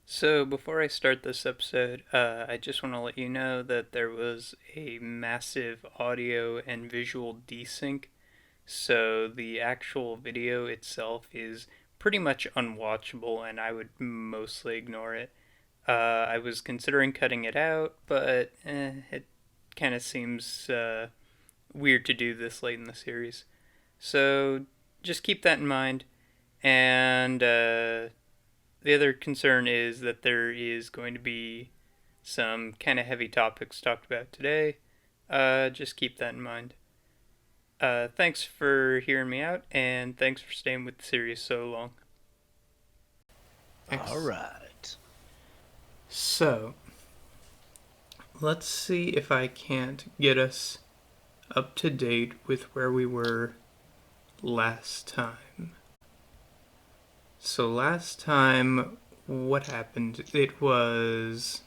So, before I start this episode, I just want to let you know that there was a massive audio and visual desync. So, the actual video itself is pretty much unwatchable, and I would mostly ignore it. I was considering cutting it out, but it kind of seems weird to do this late in the series. So, just keep that in mind. And the other concern is that there is going to be some kind of heavy topics talked about today. Just keep that in mind. Thanks for hearing me out, and thanks for staying with the series so long. All Thanks. right. So, let's see if I can't get us up to date with where we were last time. So, last time, what happened? It was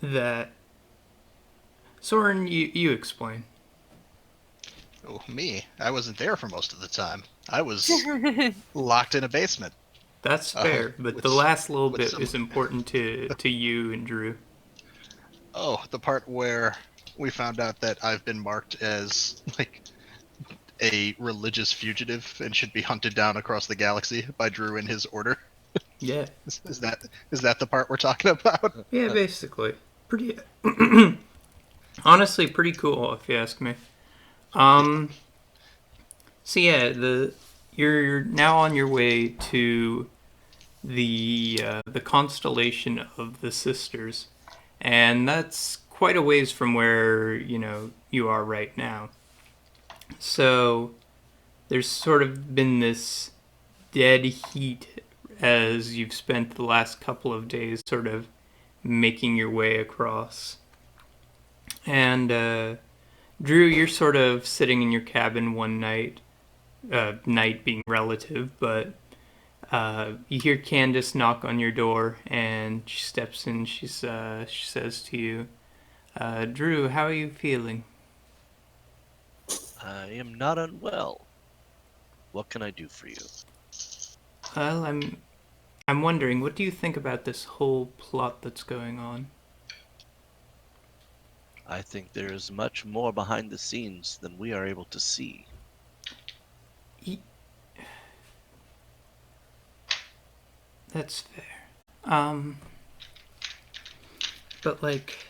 that. Soren, you explain. Oh, me? I wasn't there for most of the time. I was locked in a basement. That's Uh, fair, but with the last little with bit some. is important to you and Drew. Oh, the part where we found out that I've been marked as like a religious fugitive and should be hunted down across the galaxy by Drew and his order. Yeah, Is that the part we're talking about? yeah, basically, pretty. Honestly, pretty cool if you ask me. Yeah. Um, so yeah, the you're now on your way to the constellation of the sisters, and that's quite a ways from where you are right now. So there's sort of been this dead heat as you've spent the last couple of days sort of making your way across. And Drew, you're sort of sitting in your cabin one night, night being relative, but you hear Candace knock on your door, and she steps in. She says to you, "Drew, how are you feeling?" I am not unwell. What can I do for you? Well, I'm wondering, what do you think about this whole plot that's going on? I think there is much more behind the scenes than we are able to see. Y- That's fair. Um, but like,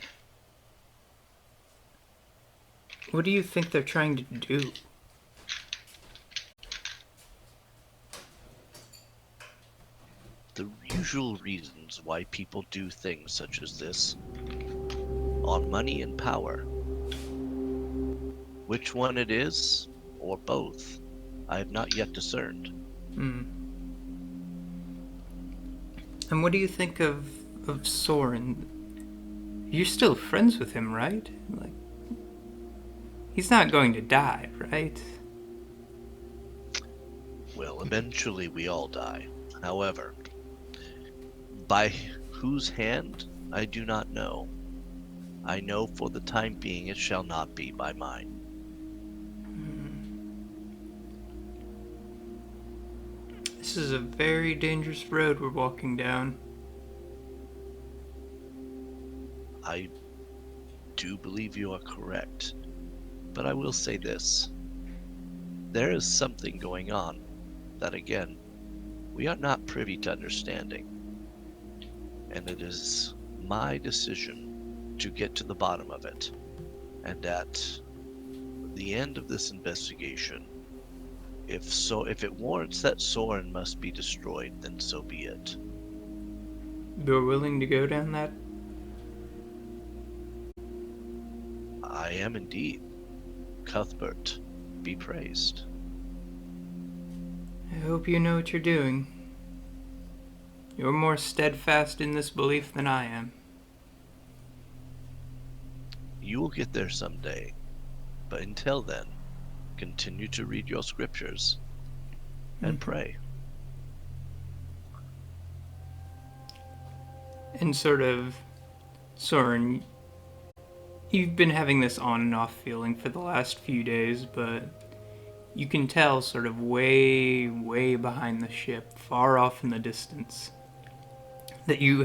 what do you think they're trying to do? The usual reasons why people do things such as this on money and power. Which one it is, or both, I have not yet discerned. Hmm. And what do you think of Soren? You're still friends with him, right? Like, he's not going to die, right? Well, eventually we all die. However, by whose hand, I do not know. I know for the time being it shall not be by mine. This is a very dangerous road we're walking down. I do believe you are correct, but I will say this. There is something going on that, again, we are not privy to understanding, and it is my decision to get to the bottom of it. And at the end of this investigation, if it warrants that Soren must be destroyed, then so be it. You're willing to go down that? I am indeed. Cuthbert, be praised. I hope you know what you're doing. You're more steadfast in this belief than I am. You will get there someday, but until then, continue to read your scriptures and Mm-hmm. pray. And sort of, Soren, you've been having this on and off feeling for the last few days, but you can tell sort of way, way behind the ship, far off in the distance, that you're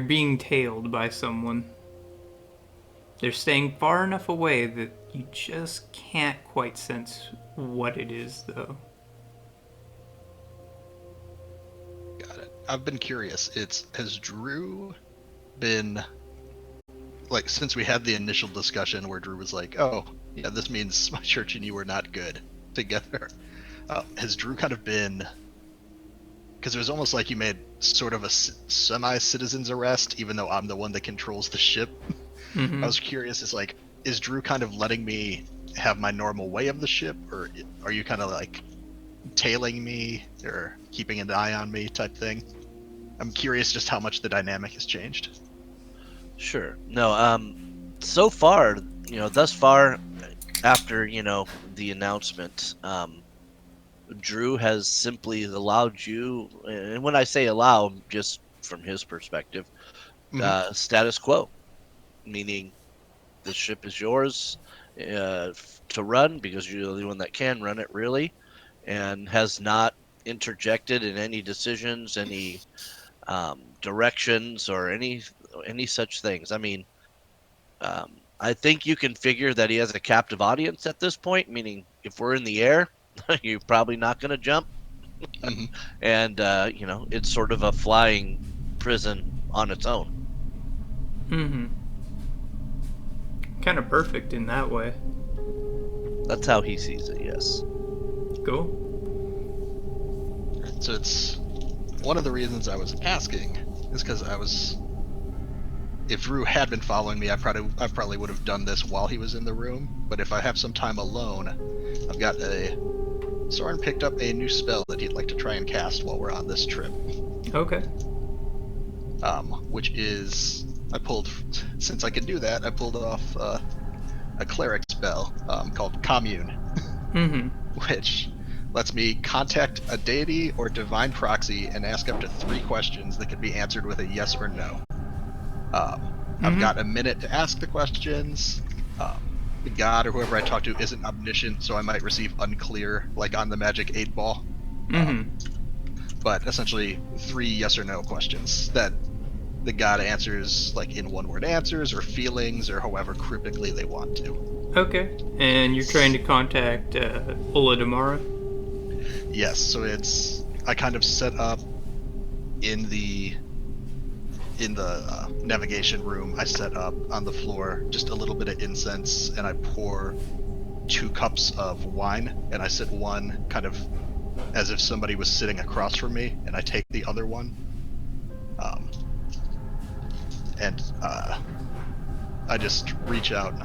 being tailed by someone. They're staying far enough away that you just can't quite sense what it is, though. Got it. I've been curious. Has Drew been like, since we had the initial discussion where Drew was like, "Oh, yeah, this means my church and you are not good together." Has Drew kind of been? Because it was almost like you made sort of a semi-citizen's arrest, even though I'm the one that controls the ship. I was curious. It's like, is Drew kind of letting me have my normal way of the ship, or are you kind of like tailing me or keeping an eye on me type thing? I'm curious just how much the dynamic has changed. Sure. No, so far, thus far, after, the announcement, Drew has simply allowed you, and when I say allow, just from his perspective, Mm-hmm. Status quo, meaning the ship is yours to run because you're the only one that can run it, really, and has not interjected in any decisions, any directions, or any such things. I mean, I think you can figure that he has a captive audience at this point, meaning if we're in the air, you're probably not going to jump. Mm-hmm. And, it's sort of a flying prison on its own. Mm-hmm. Kind of perfect in that way. That's how he sees it, yes. Cool. So it's one of the reasons I was asking is because if Drew had been following me, I probably would have done this while he was in the room. But if I have some time alone, I've got Soren picked up a new spell that he'd like to try and cast while we're on this trip. Okay. Which is since I can do that, I pulled off a cleric spell called Commune, Mm-hmm. which lets me contact a deity or divine proxy and ask up to 3 questions that can be answered with a yes or no. I've got a minute to ask the questions. The god or whoever I talk to isn't omniscient, so I might receive unclear, like on the magic 8-ball. But essentially 3 yes or no questions that the god answers like in one-word answers or feelings or however cryptically they want to. Okay. And you're trying to contact Ola Damara? Yes, so I kind of set up in the navigation room. I set up on the floor just a little bit of incense, and I pour 2 cups of wine, and I sit one kind of as if somebody was sitting across from me, and I take the other one. And I just reach out, and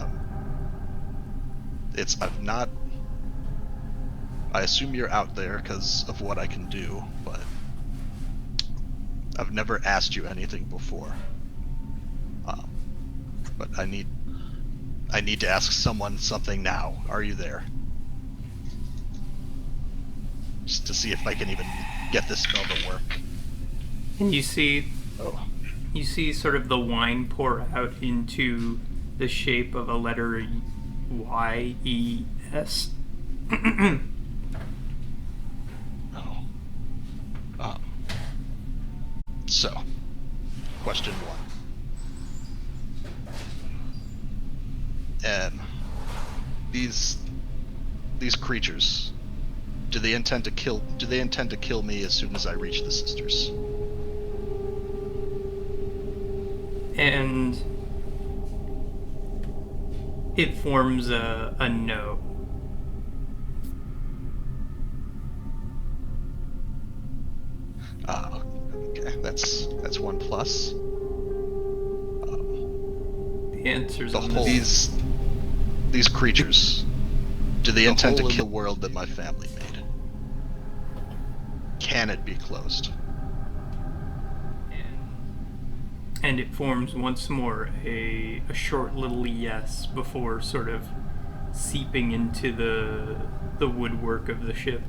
I assume you're out there because of what I can do, but I've never asked you anything before. But I need to ask someone something now. Are you there? Just to see if I can even get this spell to work. And you see Oh. sort of the wine pour out into the shape of a letter Y-E-S. Oh. So, question 1. These creatures, do they intend to kill me as soon as I reach the sisters? And it forms a no. Okay, that's 1 plus. The answer's The on whole this. these creatures, do they intend to kill the world that my family made? Can it be closed? And it forms once more a short little yes before sort of seeping into the woodwork of the ship.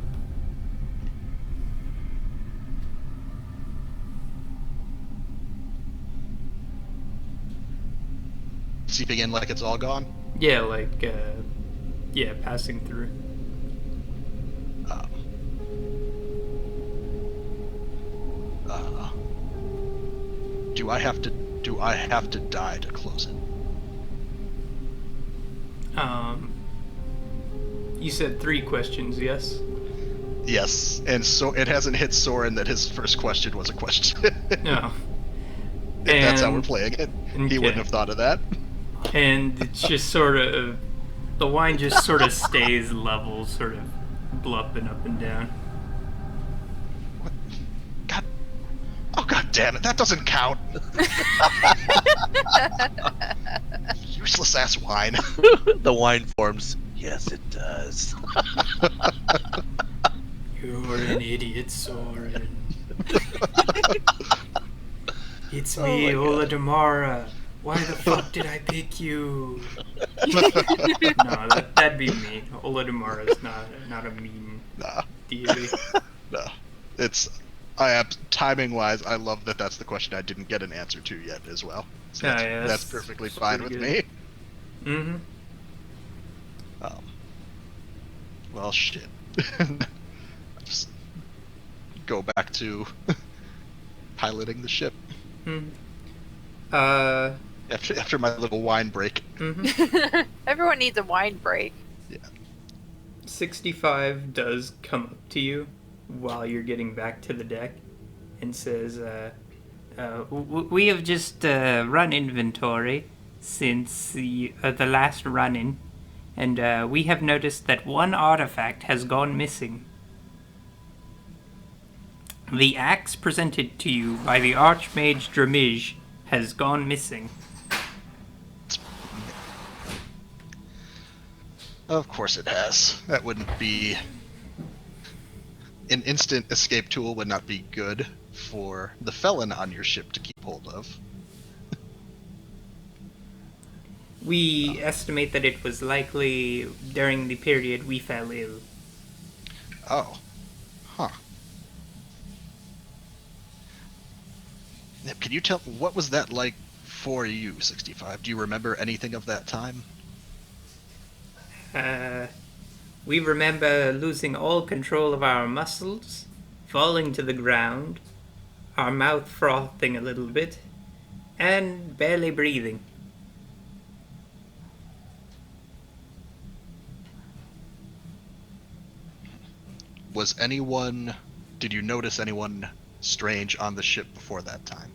Seeping in like it's all gone? Yeah, like passing through. do I have to die to close it? You said 3 questions, yes? Yes, and so it hasn't hit Soren that his first question was a question. No. If that's how we're playing it. He wouldn't have thought of that. And it's just sort of, the wine just sort of stays level, sort of blupping up and down. God. Oh, god damn it, that doesn't count. Useless ass wine. The wine forms. Yes, it does. You're an idiot, Soren. It's me, Ola Damara. Why the fuck did I pick you? No, that'd be mean. Ola Damara's not a mean Nah. deity. No. Timing wise, I love that that's the question I didn't get an answer to yet as well. So that's perfectly fine with me. Mm-hmm. Well, shit. Just go back to piloting the ship. Mm-hmm. After my little wine break. Mm-hmm. Everyone needs a wine break. Yeah. 65 does come up to you while you're getting back to the deck and says, we have just run inventory since the last run-in, and we have noticed that one artifact has gone missing. The axe presented to you by the Archmage Demise has gone missing. Of course it has. That wouldn't be... An instant escape tool would not be good for the felon on your ship to keep hold of. We estimate that it was likely during the period we fell ill. Oh. Huh. Can you tell... What was that like for you, 65? Do you remember anything of that time? We remember losing all control of our muscles, falling to the ground, our mouth frothing a little bit, and barely breathing. Did you notice anyone strange on the ship before that time?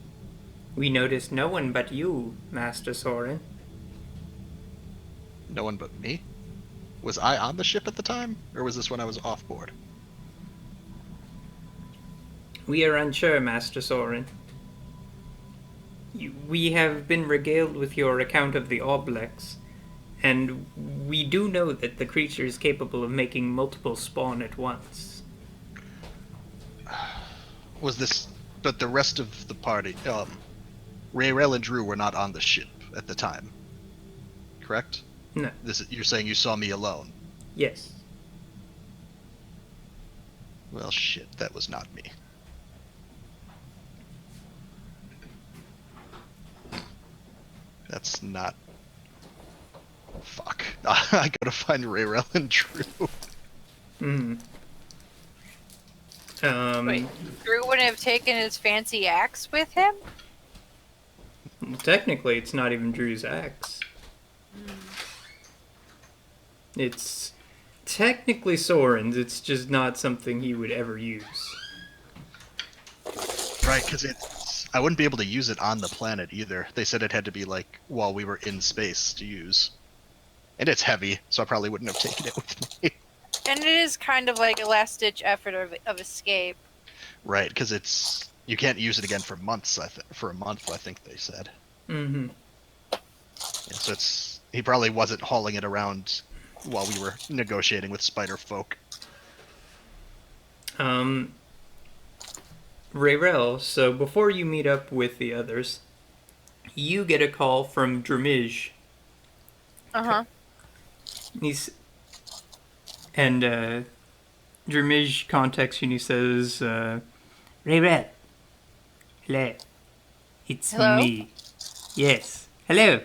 We noticed no one but you, Master Soren. No one but me? Was I on the ship at the time, or was this when I was off board? We are unsure, Master Soren. We have been regaled with your account of the Oblex, and we do know that the creature is capable of making multiple spawn at once. But the rest of the party, Rayrel and Drew were not on the ship at the time, correct? No. You're saying you saw me alone? Yes. Well, shit, that was not me. That's not... Fuck. I gotta find Rayrel and Drew. Wait, Drew wouldn't have taken his fancy axe with him? Technically, it's not even Drew's axe. It's technically Soren's, it's just not something he would ever use. Right, because I wouldn't be able to use it on the planet either. They said it had to be, like, while we were in space to use. And it's heavy, so I probably wouldn't have taken it with me. And it is kind of like a last-ditch effort of escape. Right, because you can't use it again for months. For a month, I think they said. Mm-hmm. Yeah, so he probably wasn't hauling it around while we were negotiating with spider folk. Rayrel, so before you meet up with the others, you get a call from Demise. Uh-huh. Demise contacts you and he says, Rayrel, hello, it's Hello? me. Yes, hello.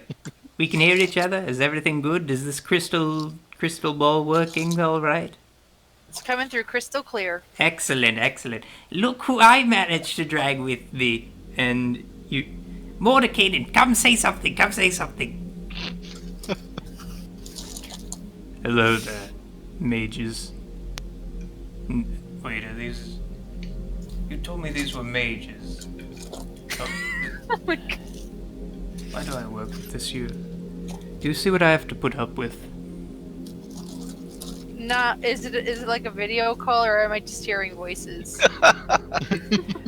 We can hear each other. Is everything good? Is this crystal ball working all right? It's coming through crystal clear. Excellent, excellent. Look who I managed to drag with me. And Mordekainen, come say something, come say something. Hello there, mages. Wait, are these... You told me these were mages. Oh, Oh my God. why do I work with this you? Do you see what I have to put up with? Is it like a video call or am I just hearing voices?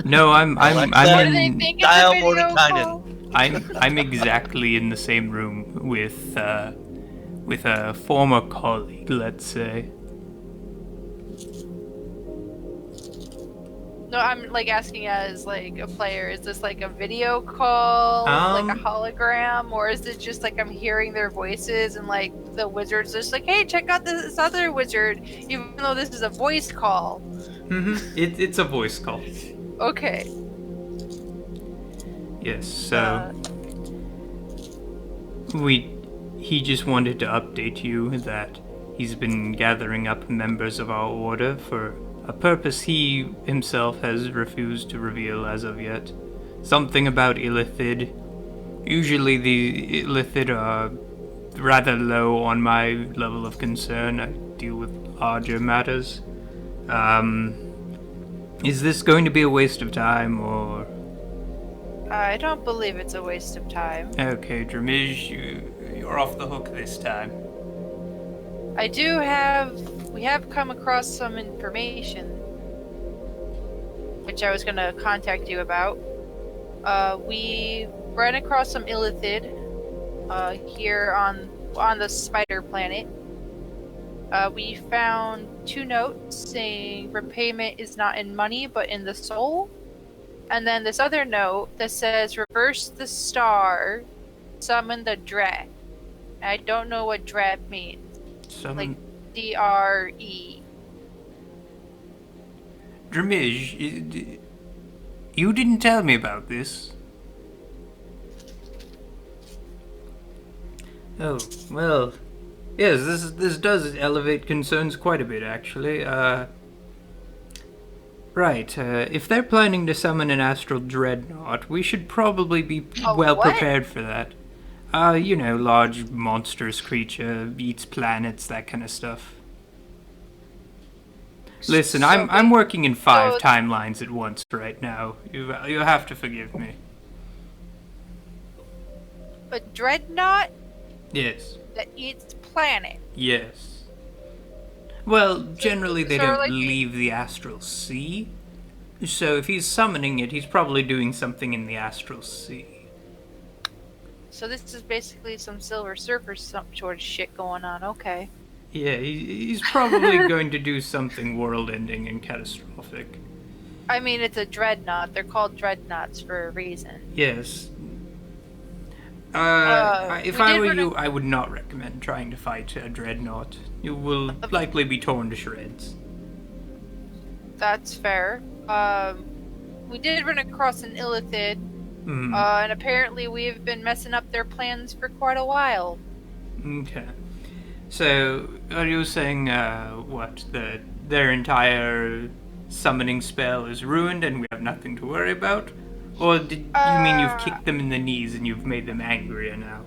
No, I'm What do they in... think it's a Dial video Mordekainen. call? I'm exactly in the same room with a former colleague, let's say. No, I'm like asking as like a player. Is this like a video call, like a hologram, or is it just like I'm hearing their voices and like the wizard's just like, hey, check out this other wizard, even though this is a voice call. It's a voice call. Okay. Yes, so he just wanted to update you that he's been gathering up members of our order for a purpose he himself has refused to reveal as of yet. Something about Illithid. Usually the Illithid are rather low on my level of concern. I deal with larger matters. Is this going to be a waste of time, or... I don't believe it's a waste of time. Okay, Demise, you're off the hook this time. We have come across some information, which I was going to contact you about. We ran across some Illithid here on the spider planet. We found 2 notes saying repayment is not in money but in the soul. And then this other note that says reverse the star, summon the dread. I don't know what dread means. Like D-R-E. Demise, you didn't tell me about this. Oh, well, yes, this does elevate concerns quite a bit, actually. Right, if they're planning to summon an astral dreadnought, we should probably be well what? prepared for that. You know, large monstrous creature, eats planets, that kind of stuff. Listen, I'm working in 5 timelines at once right now. You'll have to forgive me. A dreadnought Yes. that eats planet. Yes. Well, generally they so don't like leave the astral sea. So if he's summoning it, he's probably doing something in the astral sea. So this is basically some Silver Surfer some sort of shit going on. Okay. Yeah, he's probably going to do something world-ending and catastrophic. I mean, it's a dreadnought. They're called dreadnoughts for a reason. Yes. If I did were run you, I would not recommend trying to fight a dreadnought. You will likely be torn to shreds. That's fair. We did run across an Illithid, Hmm. and apparently we've been messing up their plans for quite a while. Okay. So, are you saying, their entire summoning spell is ruined and we have nothing to worry about? Or did you mean you've kicked them in the knees and you've made them angrier now?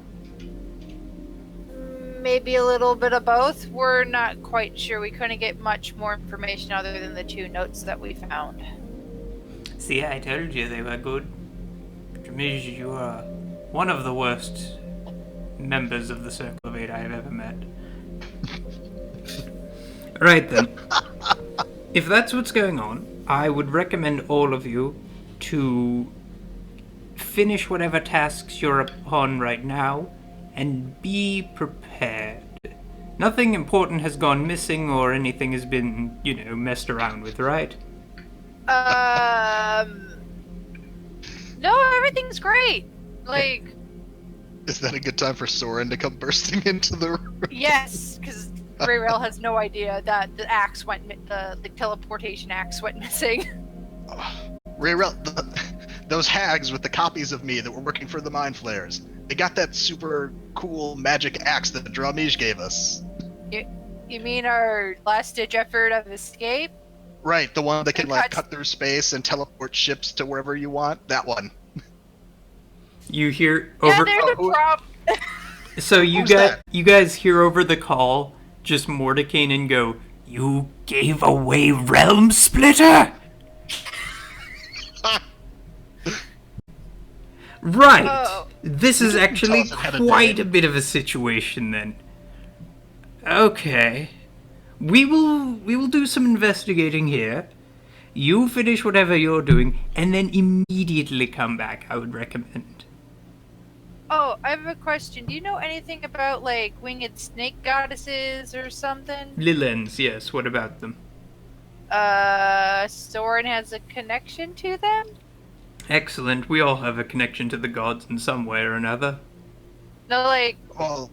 Maybe a little bit of both. We're not quite sure. We couldn't get much more information other than the 2 notes that we found. See, I told you they were good. Demise, you are one of the worst members of the Circle of 8 I have ever met. Right then. If that's what's going on, I would recommend all of you to finish whatever tasks you're upon right now and be prepared. Nothing important has gone missing or anything has been, messed around with, right? No, everything's great. Like, Is that a good time for Soren to come bursting into the room? yes, because Rayrell has no idea that the axe went, the teleportation axe went missing. Rayrell, those hags with the copies of me that were working for the Mind Flayers, they got that super cool magic axe that Demise gave us. You mean our last-ditch effort of escape? Right, the one that can It cuts- cut through space and teleport ships to wherever you want. That one. You hear Yeah, over. there's a who- prop. So Who's that? you guys hear over the call just Mordekainen go, "You gave away Realm Splitter." Right. Oh. This You is didn't tell actually us it had a quite a name. bit of a situation then. Okay. We will do some investigating here. You finish whatever you're doing and then immediately come back, I would recommend. Oh, I have a question. Do you know anything about like winged snake goddesses or something? Lilens, yes, what about them? Soren has a connection to them? Excellent. We all have a connection to the gods in some way or another. No, like, Well,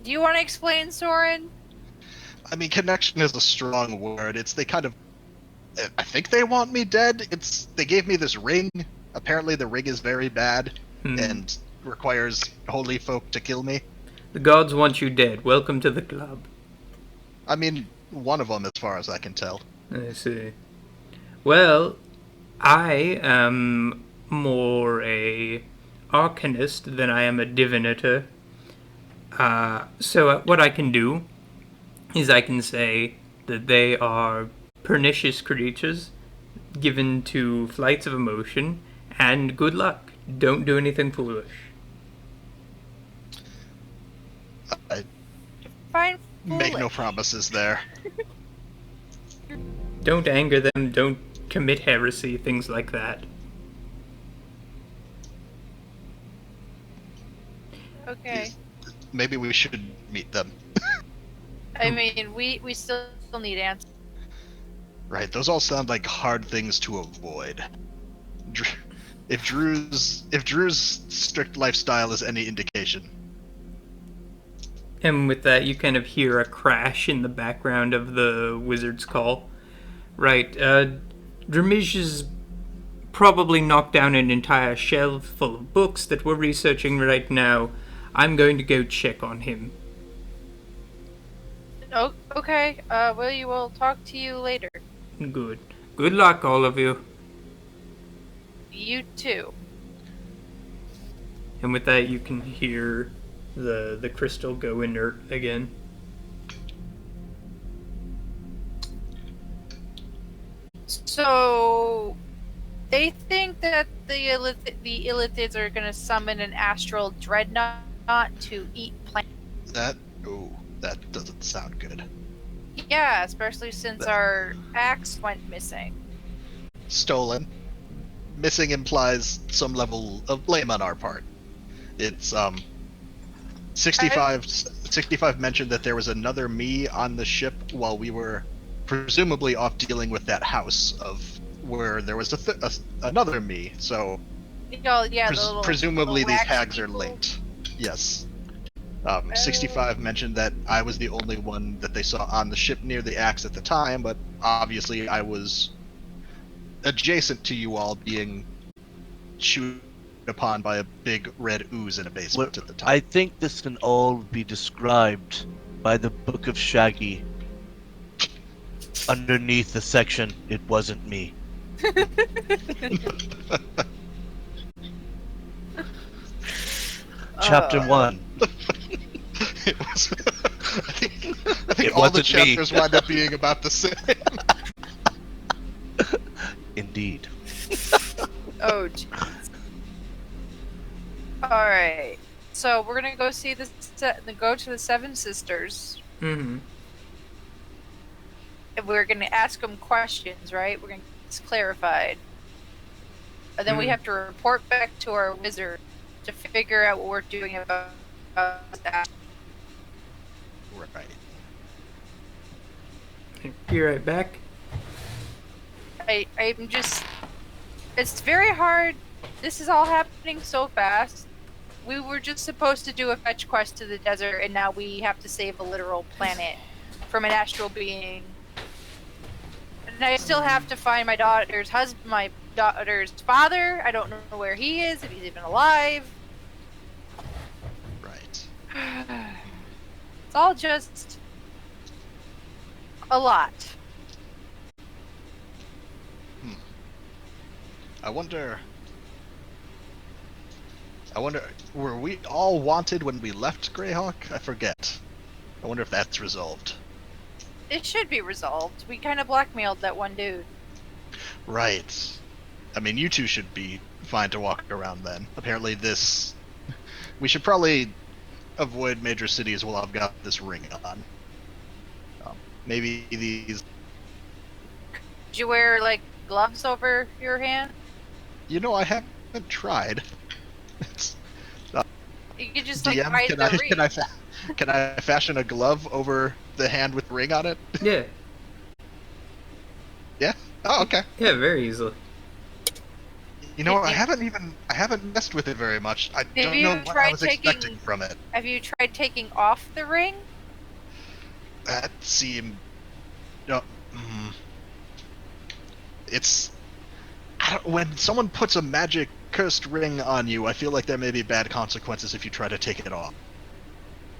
do you want to explain Soren? I mean, connection is a strong word. It's they kind of. I think they want me dead. They gave me this ring. Apparently, the ring is very bad and requires holy folk to kill me. The gods want you dead. Welcome to the club. I mean, one of them, as far as I can tell. I see. Well, I am more a arcanist than I am a divinator. So what I can do is I can say that they are pernicious creatures given to flights of emotion, and good luck. Don't do anything foolish. I Fine. make no foolish. promises there. Don't anger them, don't commit heresy, things like that. Okay. Maybe we should meet them. I mean, we still need answers. Right, those all sound like hard things to avoid. If Drew's strict lifestyle is any indication. And with that, you kind of hear a crash in the background of the wizard's call. Right, Demise has probably knocked down an entire shelf full of books that we're researching right now. I'm going to go check on him. Oh, okay. Well, you will talk to you later. Good. Good luck, all of you. You too. And with that, you can hear the crystal go inert again. So, they think that the Illithids are going to summon an astral dreadnought to eat plants. That doesn't sound good. Yeah, especially since our axe went missing. Stolen. Missing implies some level of blame on our part. It's 65 mentioned that there was another me on the ship while we were presumably off dealing with that house of where there was another me. So Yeah, presumably these wax hags are people. linked. Yes. 65 mentioned that I was the only one that they saw on the ship near the axe at the time, but obviously I was adjacent to you all, being chewed upon by a big red ooze in a basement at the time. I think this can all be described by the Book of Shaggy. Underneath the section, "It wasn't me." Chapter 1. It was, I think It all the wasn't me. chapters wind up being about the same. Indeed. Oh, jeez. Alright. So, we're gonna go see go to the Seven Sisters. Mm-hmm. And we're gonna ask them questions, right? We're gonna get this clarified. And then we have to report back to our wizard to figure out what we're doing about that. Right. Be right back. I'm just... It's very hard. This is all happening so fast. We were just supposed to do a fetch quest to the desert, and now we have to save a literal planet from an astral being. And I still have to find my daughter's father. I don't know where he is, if he's even alive. Right. It's all just a lot. I wonder. I wonder, were we all wanted when we left Greyhawk? I forget. I wonder if that's resolved. It should be resolved. We kind of blackmailed that one dude. Right. I mean, you two should be fine to walk around then. Apparently, we should probably avoid major cities while I've got this ring on. Maybe these. Did you wear like gloves over your hand? I haven't tried. It's, You could just like DM, hide the ring. can I fashion a glove over the hand with the ring on it? Yeah. Yeah. Oh, okay. Yeah, very easily. I haven't messed with it very much. I Have don't know you what I tried was taking- expecting from it. Have you tried taking off the ring? That seemed. No, it's. When someone puts a magic cursed ring on you, I feel like there may be bad consequences if you try to take it off.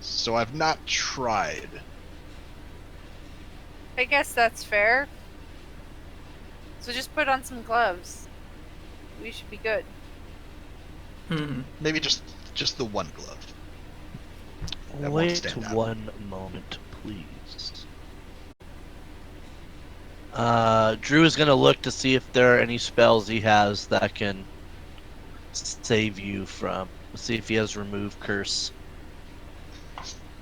So I've not tried. I guess that's fair. So just put on some gloves. We should be good. Hmm. Maybe just the one glove. That won't Wait stand out. one moment, please. Drew is gonna look to see if there are any spells he has that can save you from. See if he has remove curse.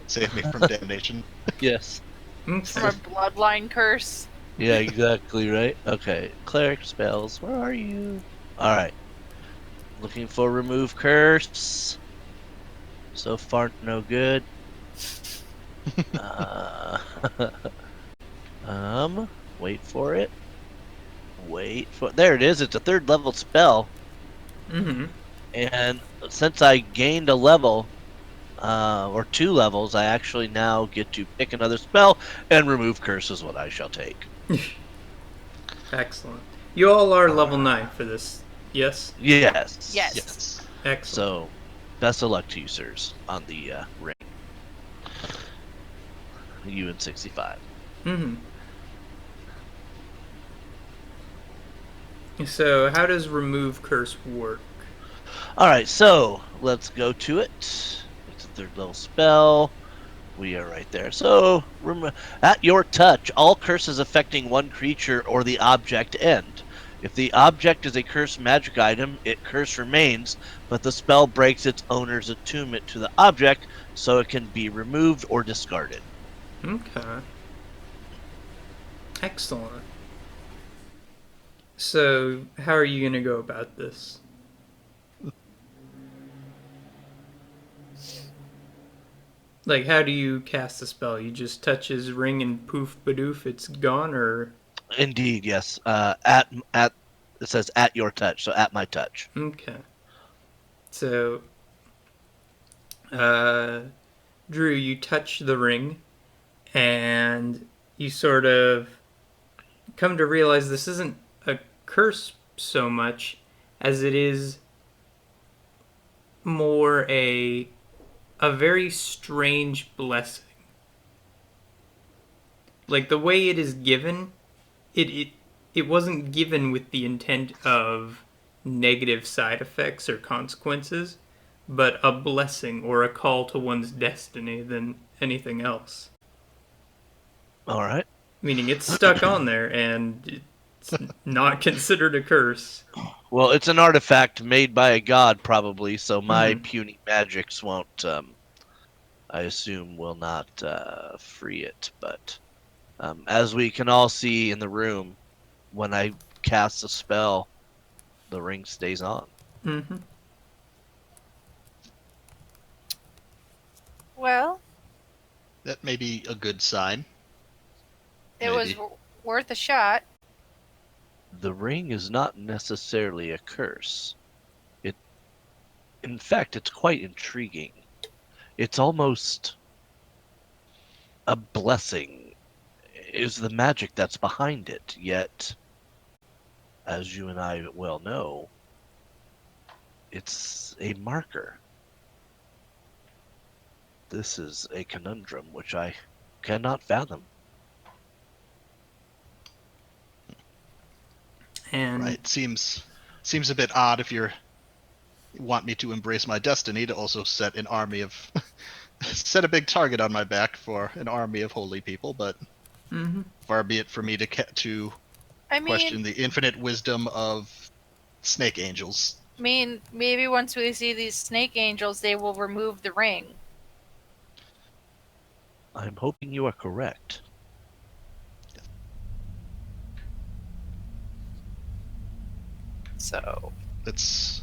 Save me from damnation. Yes. Okay. From a bloodline curse. Yeah, exactly right. Okay, cleric spells. Where are you? All right. Looking for remove curse. So far, no good. uh, wait for it. There it is. It's a 3rd level spell, Mm-hmm. and since I gained a level, or 2 levels, I actually now get to pick another spell, and remove curse is what I shall take. Excellent. You all are level 9 for this, yes? Yes. Yes. Yes. Excellent. So, best of luck to you, sirs, on the ring. You and 65. Mm-hmm. So, how does remove curse work? Alright, so let's go to it. It's a 3rd level spell. We are right there. So, at your touch, all curses affecting one creature or the object end. If the object is a cursed magic item, it curse remains, but the spell breaks its owner's attunement to the object, so it can be removed or discarded. Okay. Excellent. So, how are you going to go about this? Like, how do you cast the spell? You just touch his ring and poof badoof, it's gone, or? Indeed, yes. At it says at your touch, so at my touch. Okay. So, Drew, you touch the ring, and you sort of come to realize this isn't a curse so much as it is more a very strange blessing. Like the way it is given, it wasn't given with the intent of negative side effects or consequences, but a blessing or a call to one's destiny than anything else. All right. Meaning it's stuck on there and it's not considered a curse. Well, it's an artifact made by a god, probably, so my Mhm. puny magics won't, I assume, will not free it. But as we can all see in the room, when I cast a spell, the ring stays on. Mm-hmm. Well, That may be a good sign. it was Maybe. worth a shot. The ring is not necessarily a curse. In fact, it's quite intriguing. It's almost a blessing, is the magic that's behind it. Yet, as you and I well know, it's a marker. This is a conundrum which I cannot fathom. And Right. Seems a bit odd if you're want me to embrace my destiny to also set an army of set a big target on my back for an army of holy people, but far be it for me to I question mean, the infinite wisdom of snake angels. maybe once we see these snake angels, they will remove the ring. I'm hoping you are correct. So,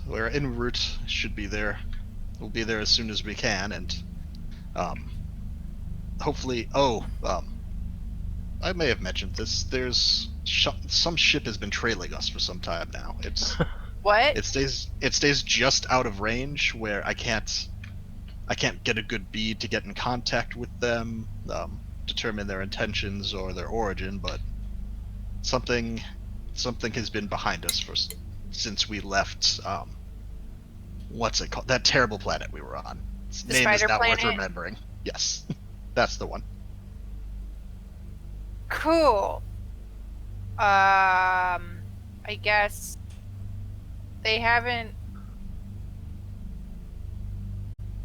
We're en route. Should be there. We'll be there as soon as we can, and hopefully. I may have mentioned this. Some ship has been trailing us for some time now. what? It stays just out of range where I can't get a good bead to get in contact with them, determine their intentions or their origin, but something has been behind us since we left. What's it called? That terrible planet we were on. Its The name is spider not worth planet? remembering. Yes, that's the one. Cool. I guess they haven't.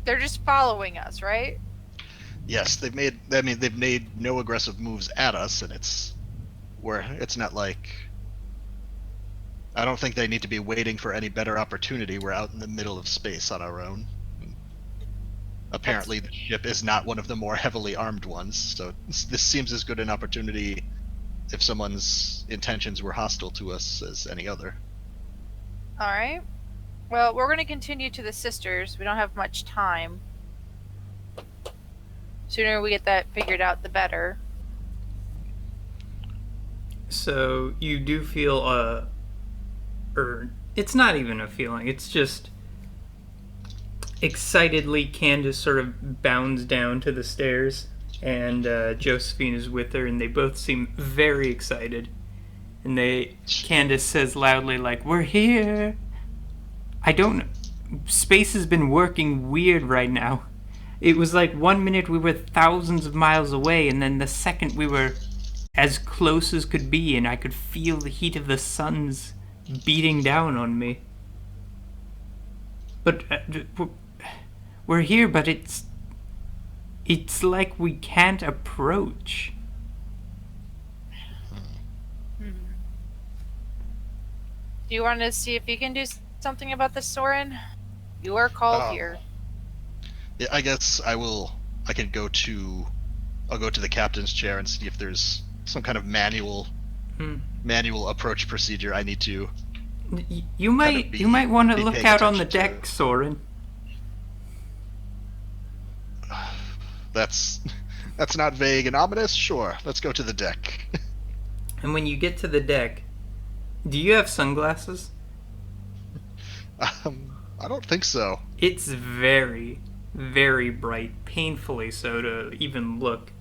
They're just following us, right? Yes, they've made. I mean, they've made no aggressive moves at us, and it's not like. I don't think they need to be waiting for any better opportunity. We're out in the middle of space on our own. Apparently, the ship is not one of the more heavily armed ones, so this seems as good an opportunity if someone's intentions were hostile to us as any other. All right. Well, we're going to continue to the sisters. We don't have much time. Sooner we get that figured out, the better. So you do feel or it's not even a feeling. It's just excitedly Candace sort of bounds down to the stairs, and Josephine is with her, and they both seem very excited. And Candace says loudly, like, "We're here." I don't. Space has been working weird right now. It was like 1 minute we were thousands of miles away, and then the second we were as close as could be, and I could feel the heat of the suns beating down on me. But we're here, but it's like we can't approach. Do you want to see if you can do something about this, Soren? You are called here. Yeah, I guess I will. I could go to. I'll go to the captain's chair and see if there's some kind of manual approach procedure I need to. You might want to look out on the deck, to. Soren. That's not vague and ominous. Sure, let's go to the deck. And when you get to the deck, do you have sunglasses? I don't think so. It's very, very bright, painfully so to even look.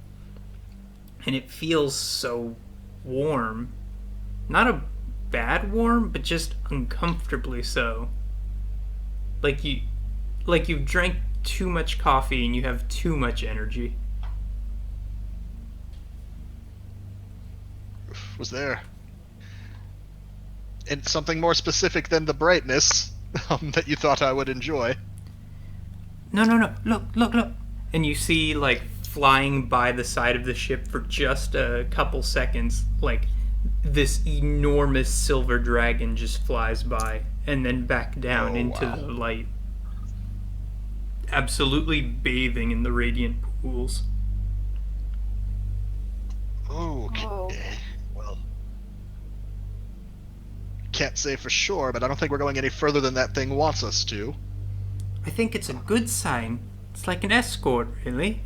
And it feels so warm. Not a bad warm, but just uncomfortably so. Like you've drank too much coffee and you have too much energy. Was there and something more specific than the brightness that you thought I would enjoy? No. Look. And you see, like, flying by the side of the ship for just a couple seconds, like, this enormous silver dragon just flies by and then back down into the light. Absolutely bathing in the radiant pools. Okay. Oh. Well, can't say for sure, but I don't think we're going any further than that thing wants us to. I think it's a good sign. It's like an escort, really.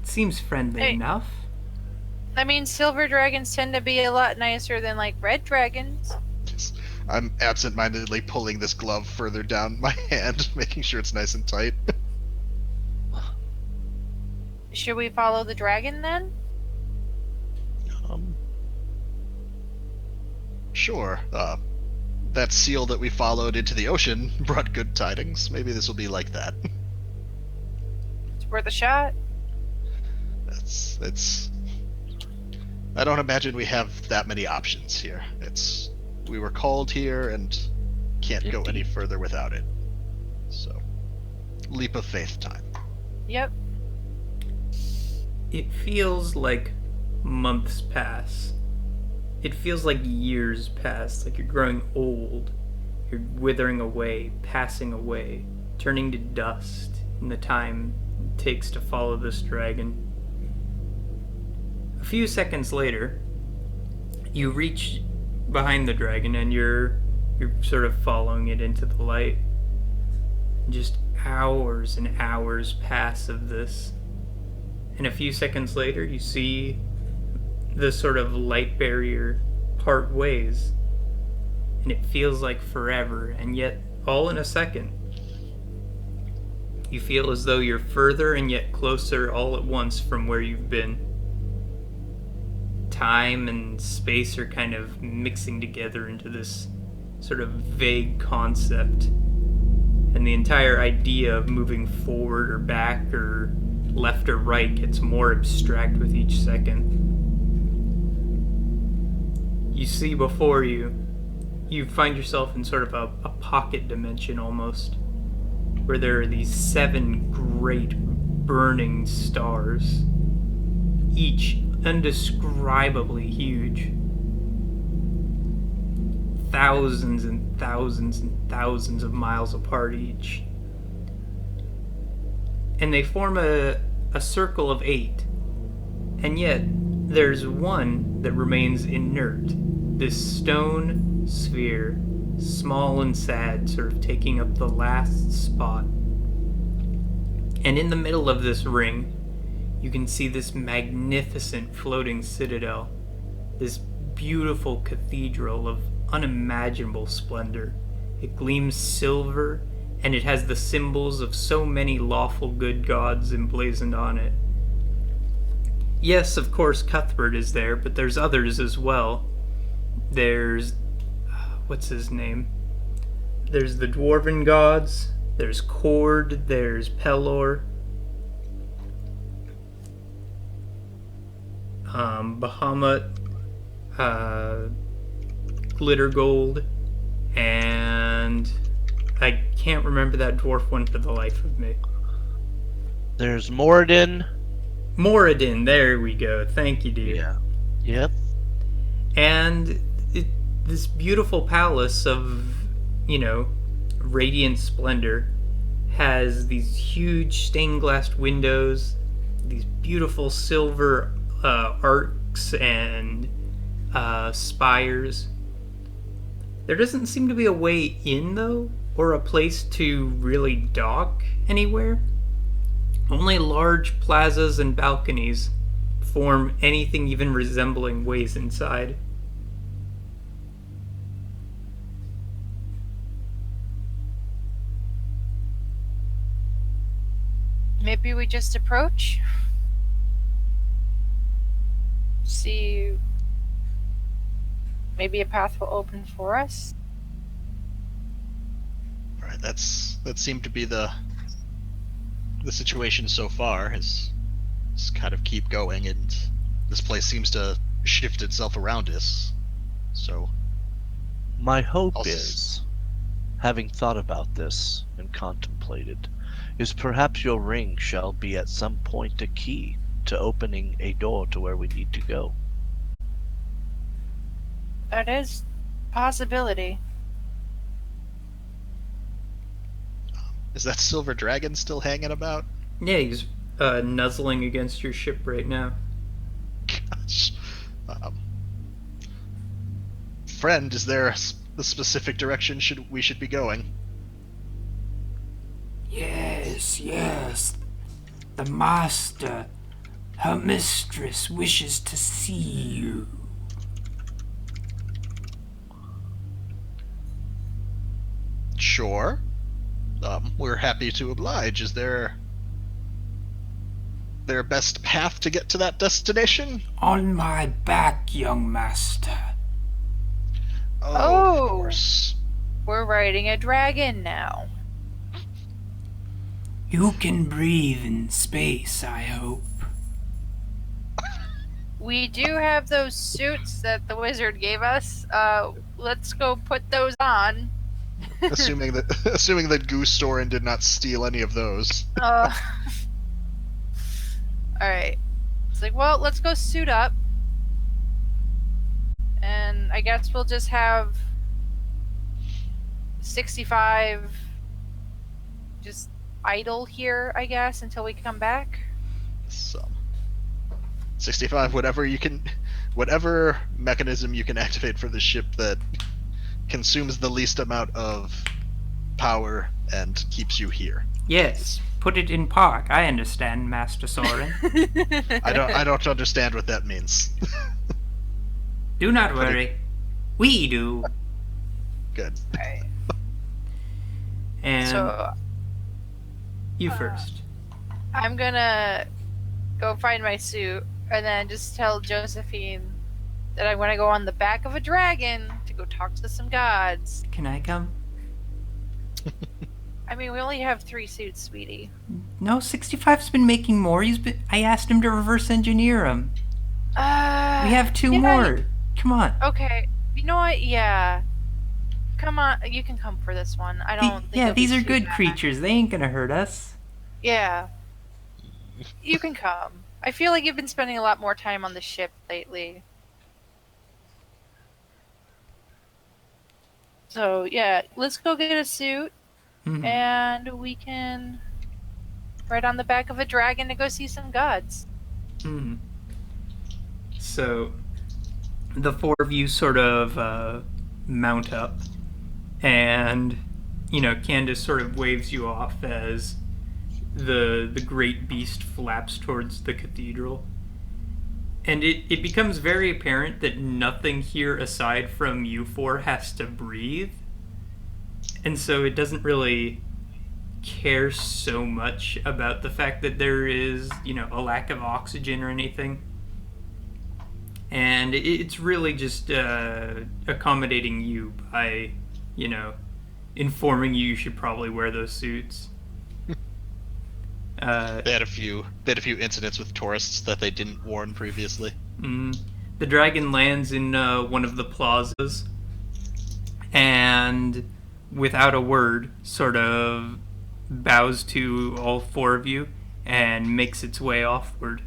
It seems friendly enough. I mean, silver dragons tend to be a lot nicer than, like, red dragons. I'm absent-mindedly pulling this glove further down my hand, making sure it's nice and tight. Should we follow the dragon, then? Sure. That seal that we followed into the ocean brought good tidings. Maybe this will be like that. It's worth a shot. It's. I don't imagine we have that many options here. We were called here and can't go any further without it. So, leap of faith time. Yep. It feels like months pass. It feels like years pass, like you're growing old. You're withering away, passing away, turning to dust in the time it takes to follow this dragon. A few seconds later, you reach behind the dragon and you're sort of following it into the light. Just hours and hours pass of this. And a few seconds later, you see the sort of light barrier part ways. And it feels like forever, and yet all in a second. You feel as though you're further and yet closer all at once from where you've been. Time and space are kind of mixing together into this sort of vague concept. And the entire idea of moving forward or back or left or right gets more abstract with each second. You see before you, you find yourself in sort of a pocket dimension almost, where there are these 7 great burning stars, each indescribably huge. Thousands and thousands and thousands of miles apart each. And they form a circle of 8. And yet, there's one that remains inert. This stone sphere, small and sad, sort of taking up the last spot. And in the middle of this ring, you can see this magnificent floating citadel, this beautiful cathedral of unimaginable splendor. It gleams silver, and it has the symbols of so many lawful good gods emblazoned on it. Yes, of course, Cuthbert is there, but there's others as well. There's... what's his name? There's the dwarven gods, there's Cord, there's Pelor, Bahamut, Glittergold, and I can't remember that dwarf one for the life of me. There's Moradin. Moradin, there we go. Thank you, dear. Yeah. Yep. And this beautiful palace of, radiant splendor has these huge stained glass windows, these beautiful silver arcs and spires. There doesn't seem to be a way in, though, or a place to really dock anywhere. Only large plazas and balconies form anything even resembling ways inside. Maybe we just approach? See... maybe a path will open for us? Alright, that seemed to be the situation so far, is kind of keep going, and this place seems to shift itself around us. So My hope is, having thought about this and contemplated, is perhaps your ring shall be at some point a key to opening a door to where we need to go. That is a possibility. is that silver dragon still hanging about? Yeah, he's nuzzling against your ship right now. Gosh. Friend, is there a specific direction we should be going? Yes. The master, her mistress, wishes to see you. Sure. We're happy to oblige. Is there a best path to get to that destination? On my back, young master. Oh, of course. We're riding a dragon now. You can breathe in space, I hope. We do have those suits that the wizard gave us. Let's go put those on. assuming that Goose Soren did not steal any of those. All right. It's like, well, let's go suit up, and I guess we'll just have 65 just idle here, I guess, until we come back. So 65, whatever mechanism you can activate for the ship that consumes the least amount of power and keeps you here. Yes, put it in park. I understand, Master Soren. I don't understand what that means. Do not worry. We do. Good. Alright. And So you first. I'm gonna go find my suit and then just tell Josephine that I'm gonna go on the back of a dragon to go talk to some gods. Can I come? I mean, we only have 3 suits, sweetie. No, 65's been making more. I asked him to reverse engineer them. We have 2 yeah, more. Come on. Okay. You know what? Yeah. Come on. You can come for this one. I don't think it'll be These are too good bad. creatures. They ain't gonna hurt us. Yeah. You can come. I feel like you've been spending a lot more time on the ship lately. So, yeah, let's go get a suit, Mhm. and we can ride on the back of a dragon to go see some gods. Hmm. So the 4 of you sort of mount up, and Candace sort of waves you off as the great beast flaps towards the cathedral. And it becomes very apparent that nothing here aside from you 4 has to breathe. And so it doesn't really care so much about the fact that there is, a lack of oxygen or anything. And it's really just accommodating you by, informing you should probably wear those suits. They had a few incidents with tourists that they didn't warn previously. The dragon lands in one of the plazas, and without a word, sort of bows to all 4 of you and makes its way offward.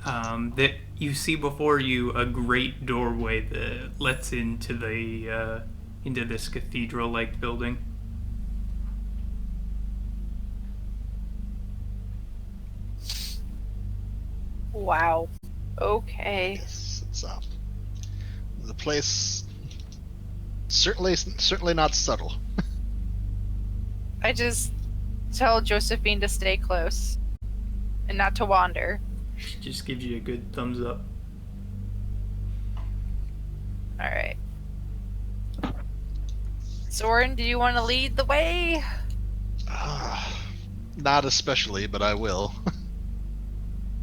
That you see before you a great doorway that lets into this cathedral-like building. Wow. Okay. Yes, it's the place certainly not subtle. I just tell Josephine to stay close and not to wander. She just gives you a good thumbs up. Alright. Soren, do you want to lead the way? Not especially, but I will.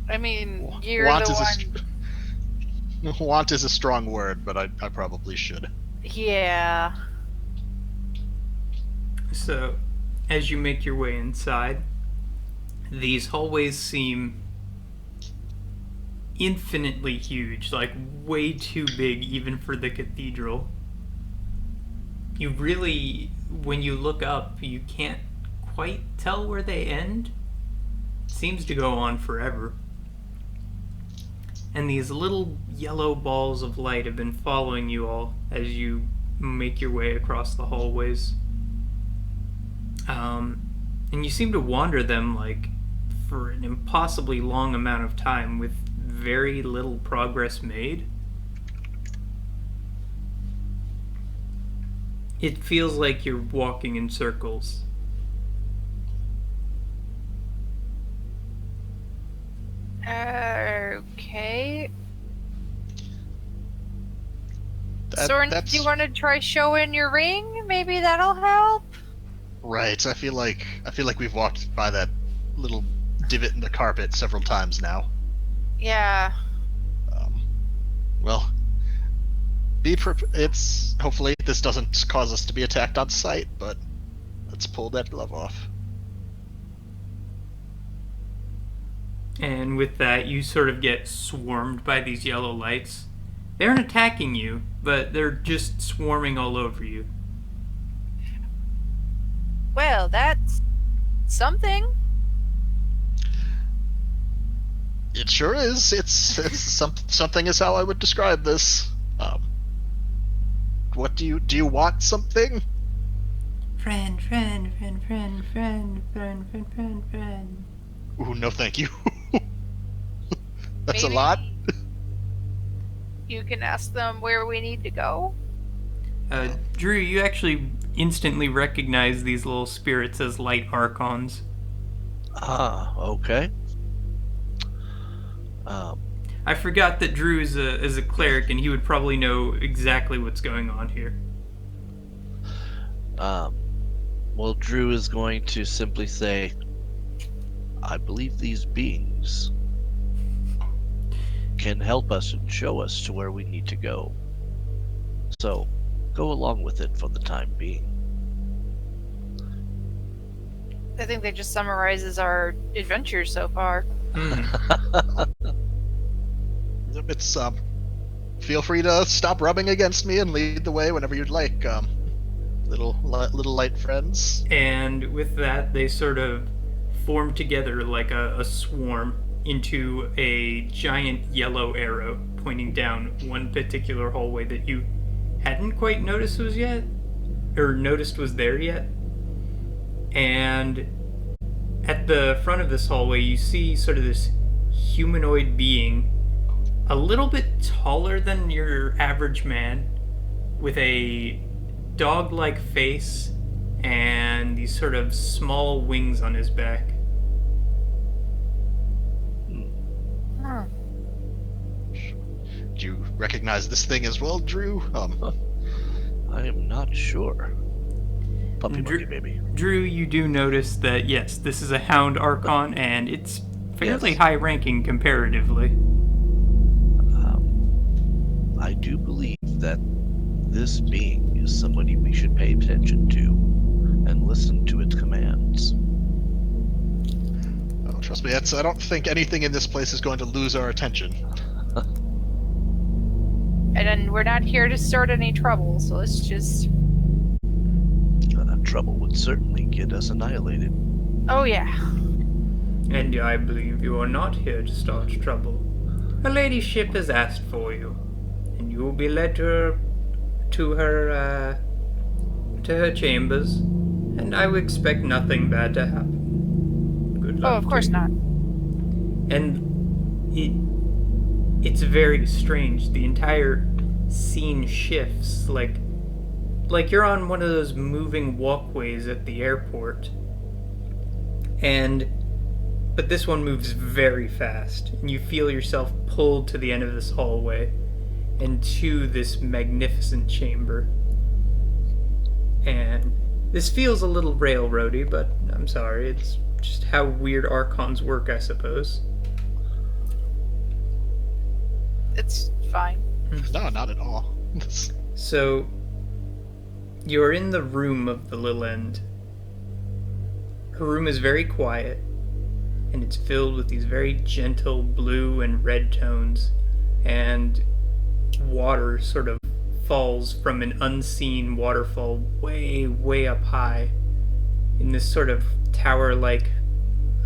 I mean, you're Want the is one. Want is a strong word, but I probably should. Yeah. So, as you make your way inside, these hallways seem infinitely huge, like way too big even for the cathedral. You really, when you look up, you can't quite tell where they end. It seems to go on forever. And these little yellow balls of light have been following you all as you make your way across the hallways. And you seem to wander them like for an impossibly long amount of time with very little progress made. It feels like you're walking in circles. Okay. That- Soren, do you want to try showing your ring? Maybe that'll help. Right. I feel like we've walked by that little divot in the carpet several times now. Yeah. Well, it's hopefully this doesn't cause us to be attacked on sight, but let's pull that glove off. And with that, you sort of get swarmed by these yellow lights. They aren't attacking you, but they're just swarming all over you. Well, that's something. It sure is. It's something is how I would describe this. What do you want something? Friend, friend, friend, friend, friend, friend, friend, friend, friend. Ooh, no, thank you. That's Maybe a lot. you can ask them where we need to go. Drew, you actually instantly recognize these little spirits as light archons. Ah, okay. Um, I forgot that Drew is a cleric, and he would probably know exactly what's going on here. well, Drew is going to simply say, I believe these beings can help us and show us to where we need to go. So, go along with it for the time being. I think that just summarizes our adventures so far. It's feel free to stop rubbing against me and lead the way whenever you'd like. Little light friends. And with that, they sort of form together like a swarm into a giant yellow arrow pointing down one particular hallway that you hadn't quite noticed was there yet. And at the front of this hallway, you see sort of this humanoid being, a little bit taller than your average man, with a dog-like face and these sort of small wings on his back. Hmm. Do you recognize this thing as well, Drew? I am not sure. Puppy monkey baby. Drew, you do notice that, yes, this is a Hound Archon, and it's fairly Yes. high-ranking comparatively. I do believe that this being is somebody we should pay attention to and listen to its commands. Oh, trust me, I don't think anything in this place is going to lose our attention. And then we're not here to start any trouble, so let's just... Trouble would certainly get us annihilated. Oh yeah. And I believe you are not here to start trouble. Her ladyship has asked for you, and you will be led to her chambers, and I would expect nothing bad to happen. Good luck. Oh, of course to you. not. And it's very strange. The entire scene shifts, like you're on one of those moving walkways at the airport. But this one moves very fast, and you feel yourself pulled to the end of this hallway and to this magnificent chamber. And this feels a little railroady, but I'm sorry, it's just how weird archons work, I suppose. It's fine. No, not at all. So, you're in the room of the Lil End. Her room is very quiet, and it's filled with these very gentle blue and red tones, and water sort of falls from an unseen waterfall way, way up high in this sort of tower-like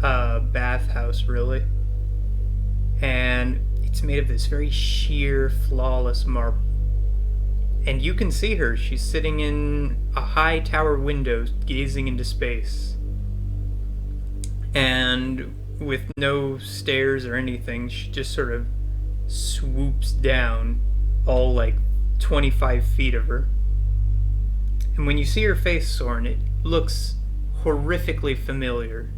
bathhouse, really. And it's made of this very sheer, flawless marble. And you can see her. She's sitting in a high tower window, gazing into space. And with no stairs or anything, she just sort of swoops down, all like 25 feet of her. And when you see her face, Soren, it looks horrifically familiar.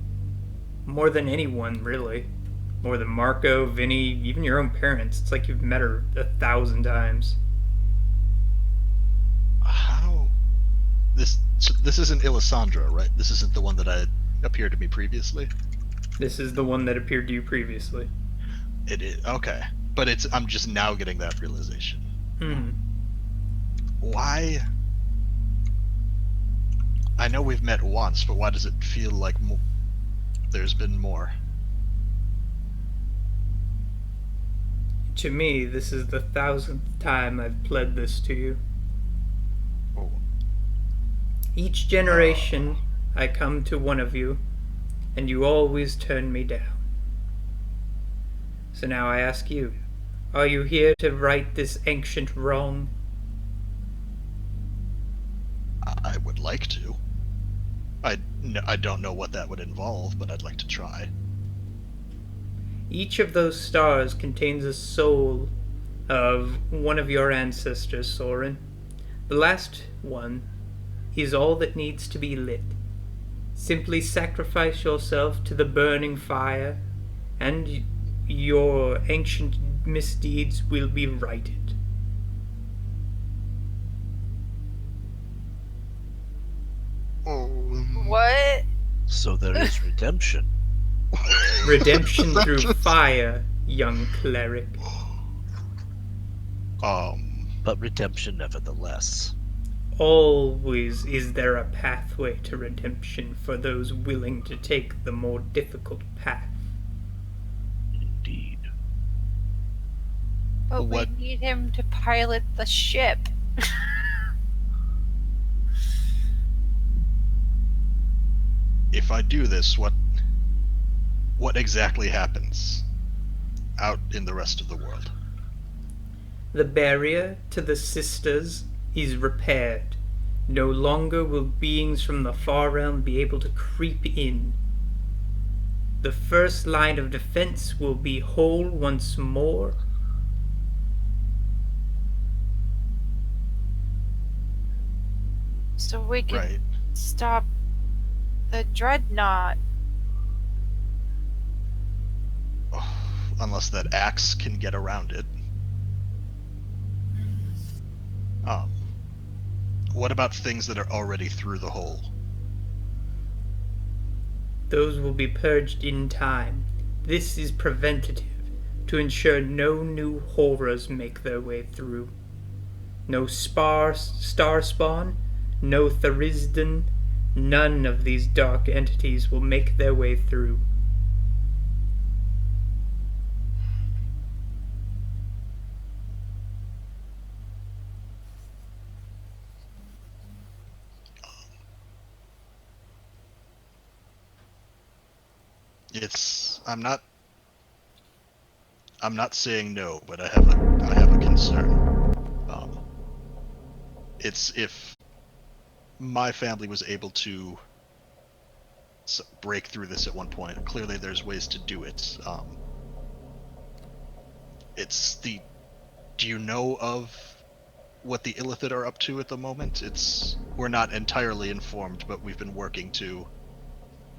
More than anyone, really. More than Marco, Vinny, even your own parents. It's like you've met her 1,000 times. How? This isn't Ilisandra, right? This isn't the one that had appeared to me previously? This is the one that appeared to you previously. It is. Okay. But I'm just now getting that realization. Hmm. Why? I know we've met once, but why does it feel like there's been more? To me, this is the 1000th time I've pled this to you. Oh, Each generation, I come to one of you, and you always turn me down. So now I ask you, are you here to right this ancient wrong? I would like to. I don't know what that would involve, but I'd like to try. Each of those stars contains a soul of one of your ancestors, Soren. The last one is all that needs to be lit. Simply sacrifice yourself to the burning fire, and your ancient misdeeds will be righted. What? So there is redemption. Redemption through fire, young cleric. But redemption nevertheless. Always is there a pathway to redemption for those willing to take the more difficult path. Indeed. But What- we need him to pilot the ship. If I do this, what exactly happens out in the rest of the world? The barrier to the sisters is repaired. No longer will beings from the far realm be able to creep in. The first line of defense will be whole once more. So we can Right. stop the dreadnought. Unless that axe can get around it. What about things that are already through the hole? Those will be purged in time. This is preventative, to ensure no new horrors make their way through. No star spawn, no Therisden, none of these dark entities will make their way through. I'm not saying no, but I have a concern. It's if my family was able to break through this at one point. Clearly, there's ways to do it. Do you know of what the Illithid are up to at the moment? We're not entirely informed, but we've been working to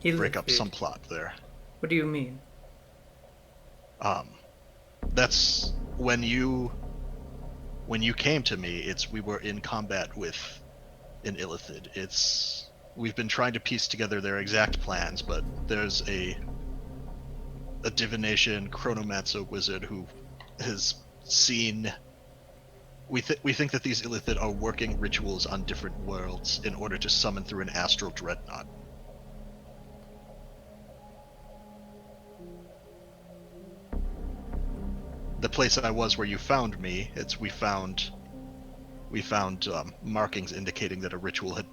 break up Illithid. some plot there. What do you mean? That's when you came to me. We were in combat with an Illithid. We've been trying to piece together their exact plans, but there's a divination chronomancer wizard who has seen. We think that these Illithid are working rituals on different worlds in order to summon through an astral dreadnought. The place I was where you found me, we found markings indicating that a ritual had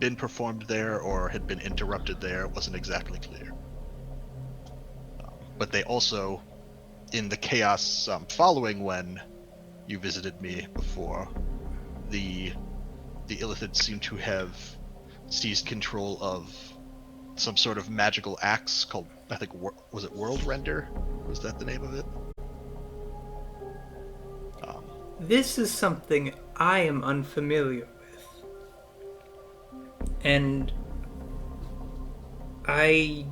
been performed there or had been interrupted there. It wasn't exactly clear. But they also, in the chaos following when you visited me before, the Illithid seemed to have seized control of some sort of magical axe called, I think, was it World Render? Was that the name of it? This is something I am unfamiliar with. And I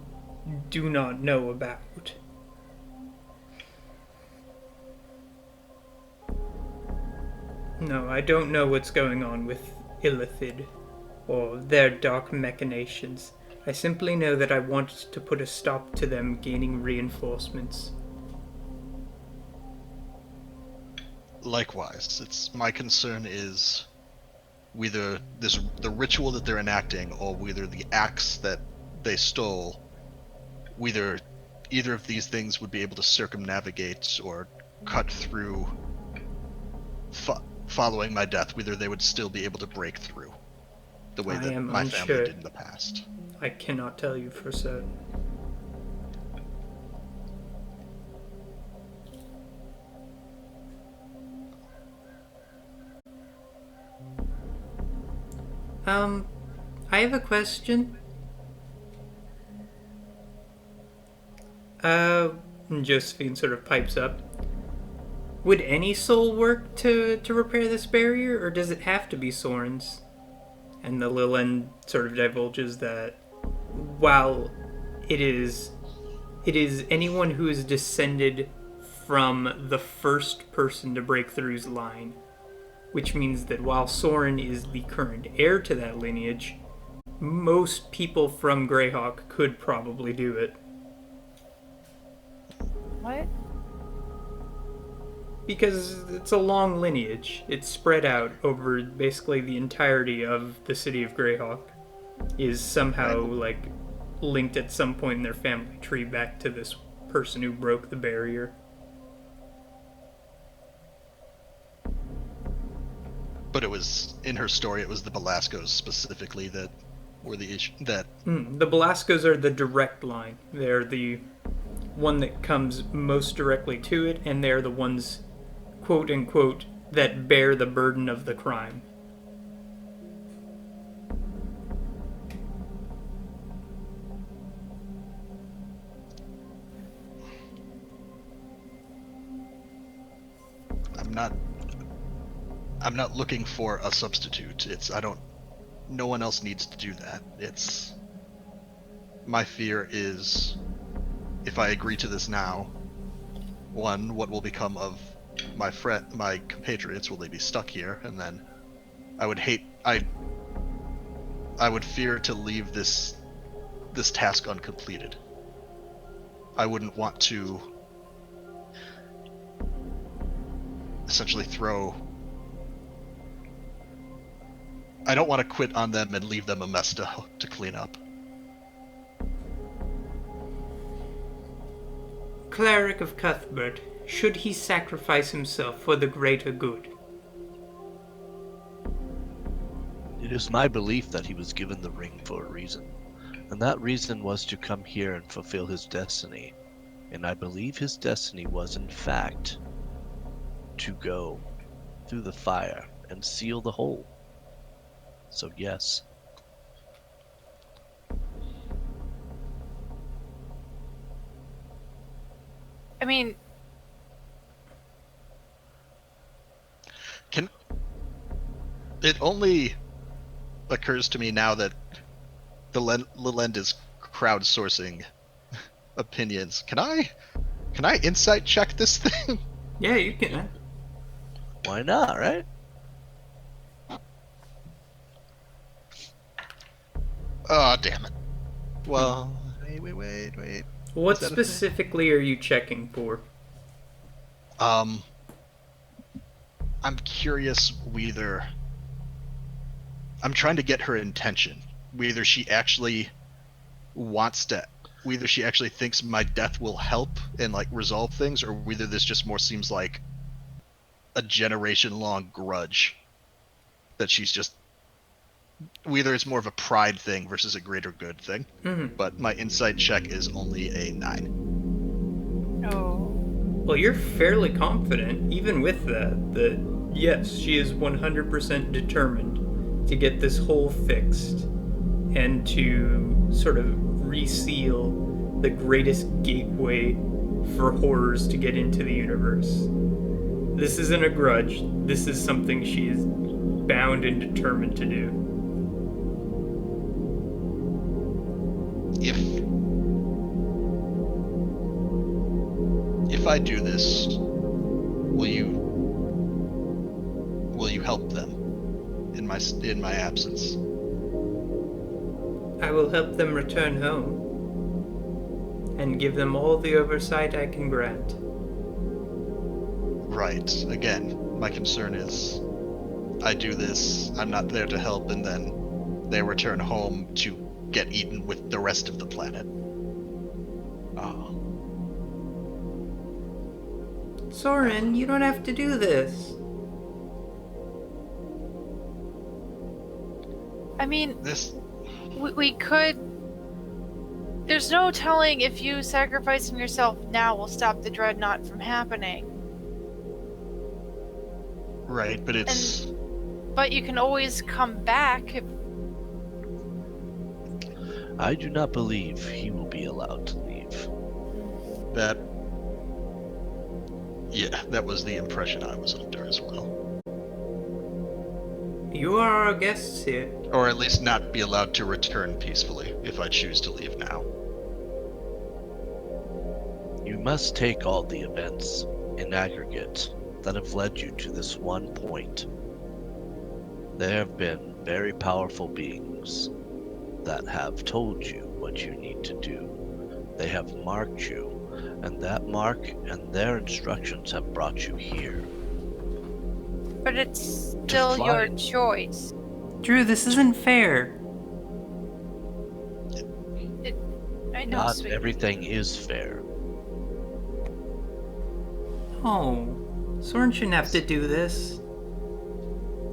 do not know about. No, I don't know what's going on with Illithid or their dark machinations. I simply know that I want to put a stop to them gaining reinforcements. Likewise, my concern is whether the ritual that they're enacting or whether the axe that they stole, whether either of these things would be able to circumnavigate or cut through following my death, whether they would still be able to break through the way I that am my unsure. family did in the past. I cannot tell you for certain. I have a question. Josephine sort of pipes up. Would any soul work to repair this barrier, or does it have to be Soren's? And the Lilend sort of divulges that while it is anyone who is descended from the first person to break through's line, which means that while Soren is the current heir to that lineage, most people from Greyhawk could probably do it. What? Because it's a long lineage. It's spread out over basically the entirety of the city of Greyhawk. Is somehow, like, linked at some point in their family tree back to this person who broke the barrier. But it was, in her story, it was the Belascos specifically that were the issue. The Belascos are the direct line. They're the one that comes most directly to it, and they're the ones, quote unquote, that bear the burden of the crime. I'm not looking for a substitute. No one else needs to do that. My fear is, if I agree to this now, one, what will become of my compatriots? Will they be stuck here? And then I would fear to leave this task uncompleted. I wouldn't want to essentially I don't want to quit on them and leave them a mess to clean up. Cleric of Cuthbert, should he sacrifice himself for the greater good? It is my belief that he was given the ring for a reason, and that reason was to come here and fulfill his destiny. And I believe his destiny was, in fact, to go through the fire and seal the hole. So yes. I mean, It only occurs to me now that the Lilend is crowdsourcing opinions. Can I insight check this thing? Yeah, you can. Why not, right? Oh, damn it. Well, wait. What specifically are you checking for? I'm curious I'm trying to get her intention. Whether she actually thinks my death will help and like resolve things, or whether this just more seems like a generation-long grudge that she's just. Whether it's more of a pride thing versus a greater good thing. Mm-hmm. But my insight check is only a 9. oh. Well, you're fairly confident, even with that yes, she is 100% determined to get this hole fixed and to sort of reseal the greatest gateway for horrors to get into the universe. This isn't a grudge. This is something she is bound and determined to do. If I do this, will you help them in my absence? I will help them return home and give them all the oversight I can grant. Right. Again, my concern is I do this, I'm not there to help, and then they return home to get eaten with the rest of the planet. Oh. Soren, you don't have to do this. I mean, This we could. There's no telling if you sacrificing yourself now will stop the dreadnought from happening. right, but it's But you can always come back if. I do not believe he will be allowed to leave. that. Yeah, that was the impression I was under as well. You are our guests here. Or at least not be allowed to return peacefully if I choose to leave now. You must take all the events in aggregate that have led you to this one point. There have been very powerful beings that have told you what you need to do. They have marked you, and that mark and their instructions have brought you here. But it's still your choice. Drew, this isn't fair. I know, Not sweetie. everything is fair. Oh, Soren shouldn't have to do this.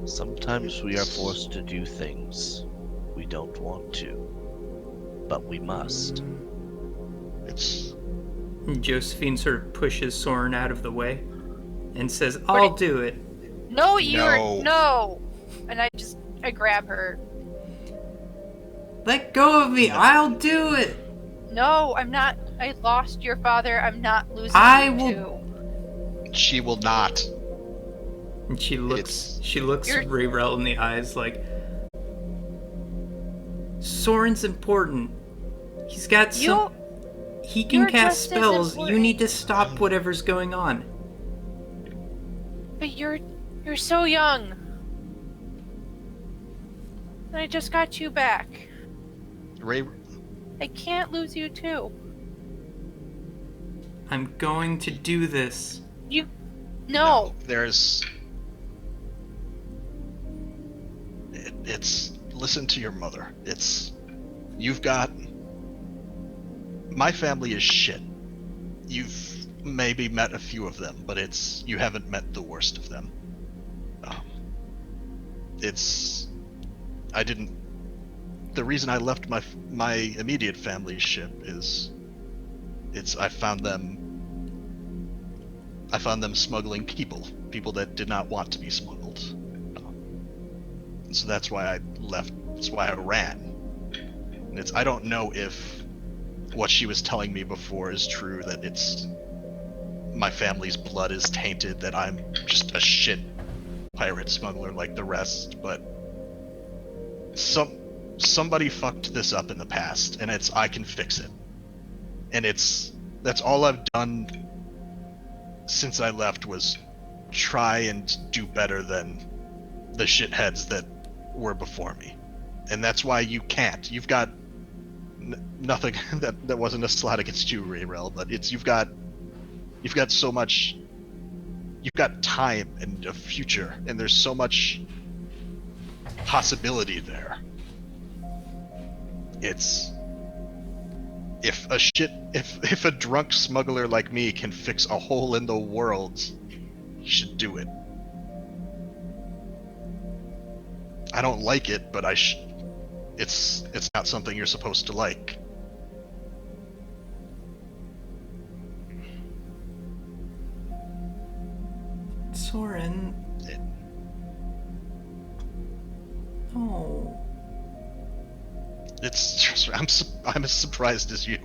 Sometimes we are forced to do things we don't want to, but we must. It's And Josephine sort of pushes Soren out of the way and says, I'll do it. No, No. And I grab her. Let go of me. I'll do it. No, I'm not. I lost your father. I'm not losing I you will- too. she will not. And she looks You're- Rayrel in the eyes like, Soren's important. He's got some... He can you're cast just as spells. You important. need to stop whatever's going on. But you're so young. And I just got you back. Ray, I can't lose you too. I'm going to do this. No. there's. It's listen to your mother. You've got. My family is shit. You've maybe met a few of them, but you haven't met the worst of them. The reason I left my immediate family's ship is I found them smuggling people that did not want to be smuggled. So that's why I left. That's why I ran. And I don't know if what she was telling me before is true, that my family's blood is tainted, that I'm just a shit pirate smuggler like the rest, but somebody fucked this up in the past, and I can fix it. And that's all I've done since I left, was try and do better than the shitheads that were before me. And that's why you can't. You've got nothing that wasn't a slot against you, Rayrel, but you've got so much. You've got time and a future, and there's so much possibility there. If a drunk smuggler like me can fix a hole in the world, he should do it. I don't like it, but it's not something you're supposed to like. Soren. Oh. I'm as surprised as you.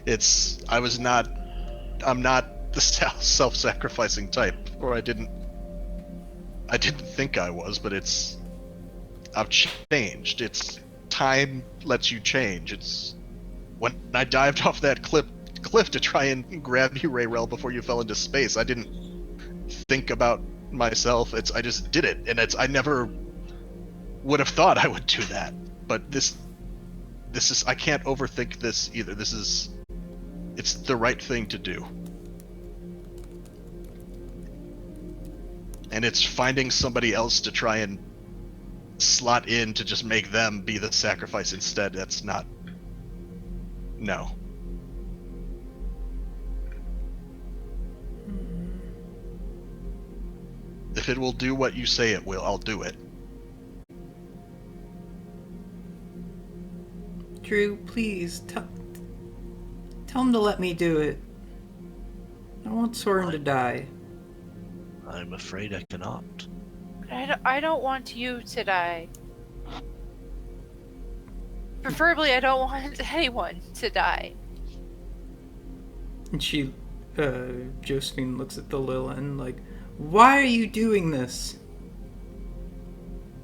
I'm not the self-sacrificing type, or I didn't think I was, but I've changed. Time lets you change. When I dived off that cliff to try and grab you, Rayrel, before you fell into space, I didn't think about myself. I just did it, and I never would have thought I would do that. But this is, I can't overthink this either. It's the right thing to do. And it's finding somebody else to try and slot in to just make them be the sacrifice instead. That's not... No. If it will do what you say it will, I'll do it. Drew, please, tell him to let me do it. I don't want Soren to die. I'm afraid I cannot. I don't want you to die. Preferably, I don't want anyone to die. And Josephine looks at the Lilin like, why are you doing this?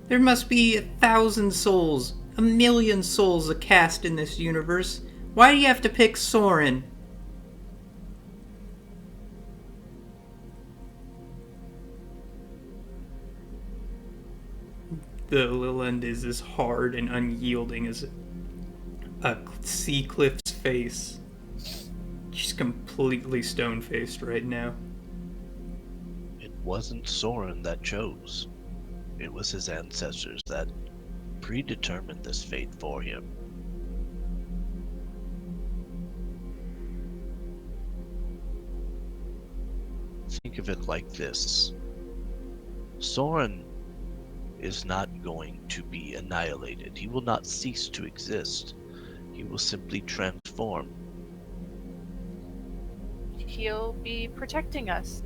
There must be 1,000 souls, 1,000,000 souls cast in this universe. Why do you have to pick Soren? The Lilend is as hard and unyielding as a sea cliff's face. She's completely stone-faced right now. It wasn't Soren that chose. It was his ancestors that predetermined this fate for him. Think of it like this. Soren is not going to be annihilated. He will not cease to exist. He will simply transform. He'll be protecting us.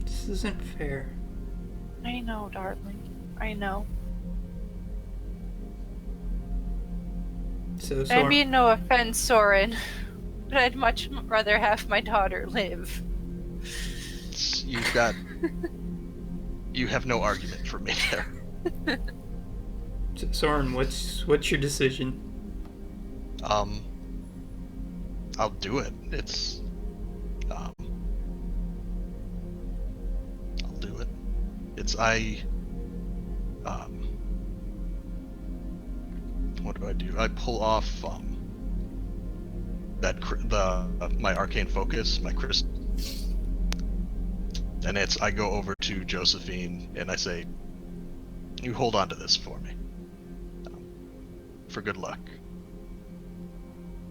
This isn't fair. I know, darling. I know. So, I mean no offense, Soren, but I'd much rather have my daughter live. You have no argument for me there. Soren, what's your decision? I'll do it. I'll do it. What do? I pull off my arcane focus, my crystal, and I go over to Josephine and I say, "You hold on to this for me, for good luck."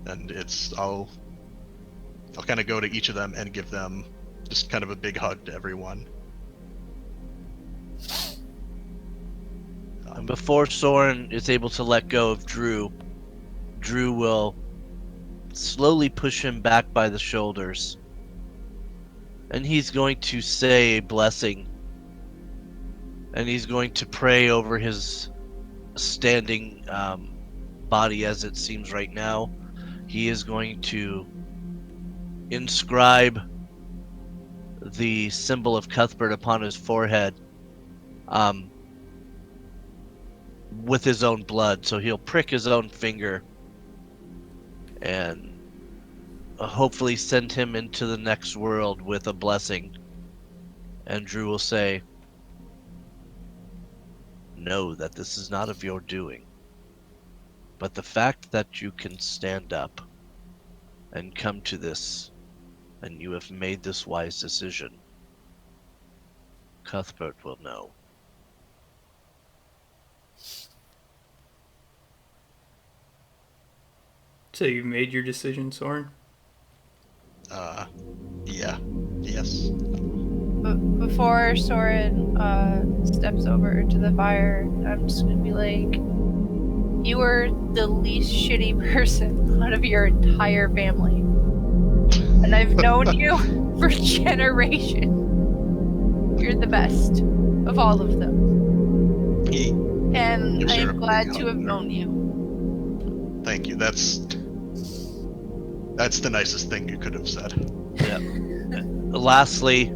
And I'll kind of go to each of them and give them just kind of a big hug to everyone. And before Soren is able to let go of Drew, Drew will slowly push him back by the shoulders. And he's going to say a blessing. And he's going to pray over his standing body as it seems right now. He is going to inscribe the symbol of Cuthbert upon his forehead with his own blood. So he'll prick his own finger and hopefully send him into the next world with a blessing. And Drew will say, "Know that this is not of your doing, but the fact that you can stand up and come to this, and you have made this wise decision, Cuthbert will know." So you made your decision, Soren? Yeah. Yes. Before Soren steps over to the fire, I'm just gonna be like, you were the least shitty person out of your entire family. And I've known you for generations. You're the best of all of them. And I am glad to have known you. Thank you. That's the nicest thing you could have said. Yeah. Lastly,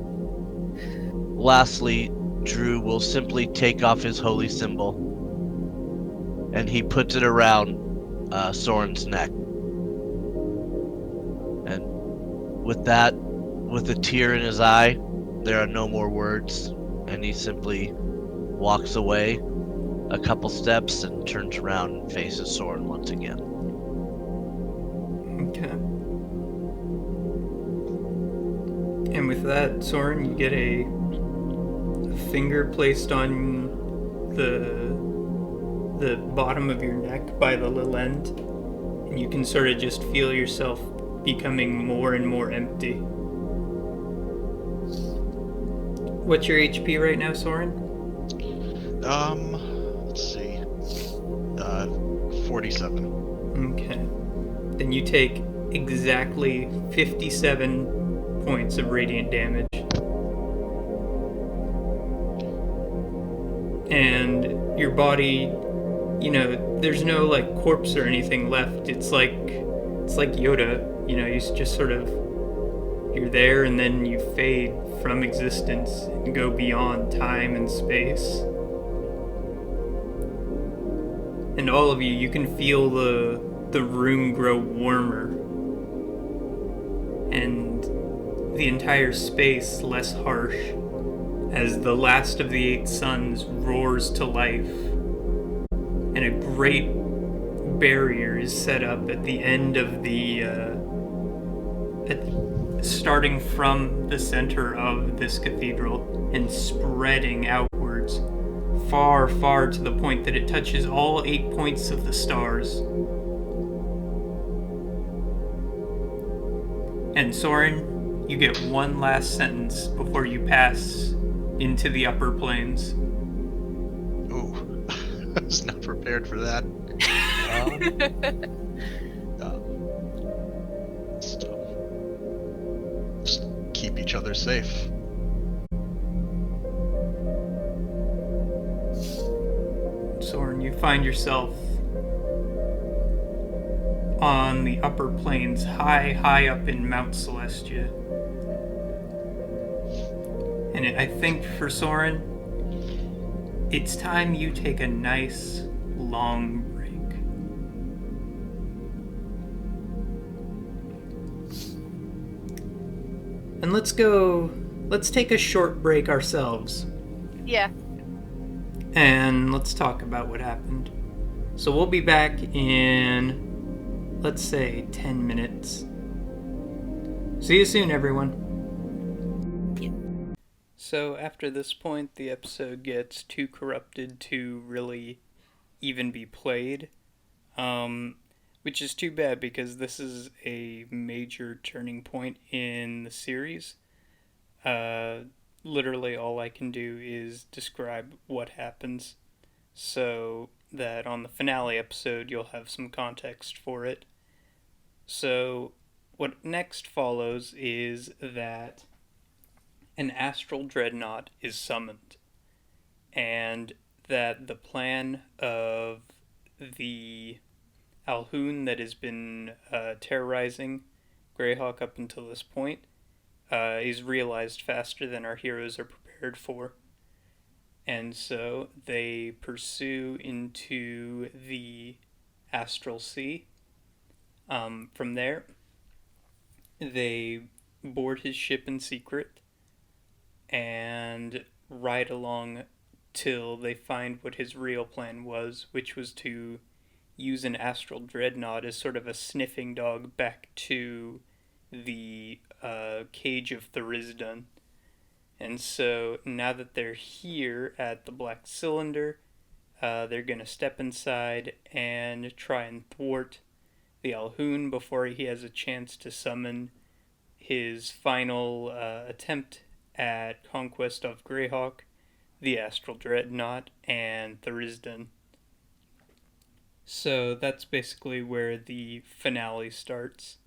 Drew will simply take off his holy symbol, and he puts it around Soren's neck. And with that, with a tear in his eye, there are no more words, and he simply walks away a couple steps and turns around and faces Soren once again. Okay. And with that, Soren, you get a finger placed on the bottom of your neck by the little end, and you can sort of just feel yourself becoming more and more empty. What's your HP right now, Soren? Let's see. 47. Okay. Then you take exactly 57 points of radiant damage. And your body, there's no like corpse or anything left. It's like Yoda, you just sort of, you're there and then you fade from existence and go beyond time and space. And all of you can feel the room grow warmer and the entire space less harsh as the last of the 8 suns roars to life, and a great barrier is set up at the end of starting from the center of this cathedral and spreading outwards far, far to the point that it touches all 8 points of the stars. And Soren, you get one last sentence before you pass into the upper planes. Ooh, I was not prepared for that. Just keep each other safe. Soren, you find yourself on the upper plains, high up in Mount Celestia. And I think for Soren, it's time you take a nice long break. And let's take a short break ourselves. Yeah. And let's talk about what happened. So we'll be back in, let's say, 10 minutes. See you soon, everyone. So after this point, the episode gets too corrupted to really even be played. Which is too bad because this is a major turning point in the series. Literally all I can do is describe what happens so that on the finale episode you'll have some context for it. So what next follows is that an astral dreadnought is summoned, and that the plan of the Alhoun that has been terrorizing Greyhawk up until this point is realized faster than our heroes are prepared for. And so they pursue into the Astral Sea. From there, they board his ship in secret and ride along till they find what his real plan was, which was to use an astral dreadnought as sort of a sniffing dog back to the cage of Thurisdun. And so now that they're here at the Black Cylinder, they're going to step inside and try and thwart the Alhoun before he has a chance to summon his final attempt at conquest of Greyhawk, the Astral Dreadnought, and Thurisdun. So that's basically where the finale starts.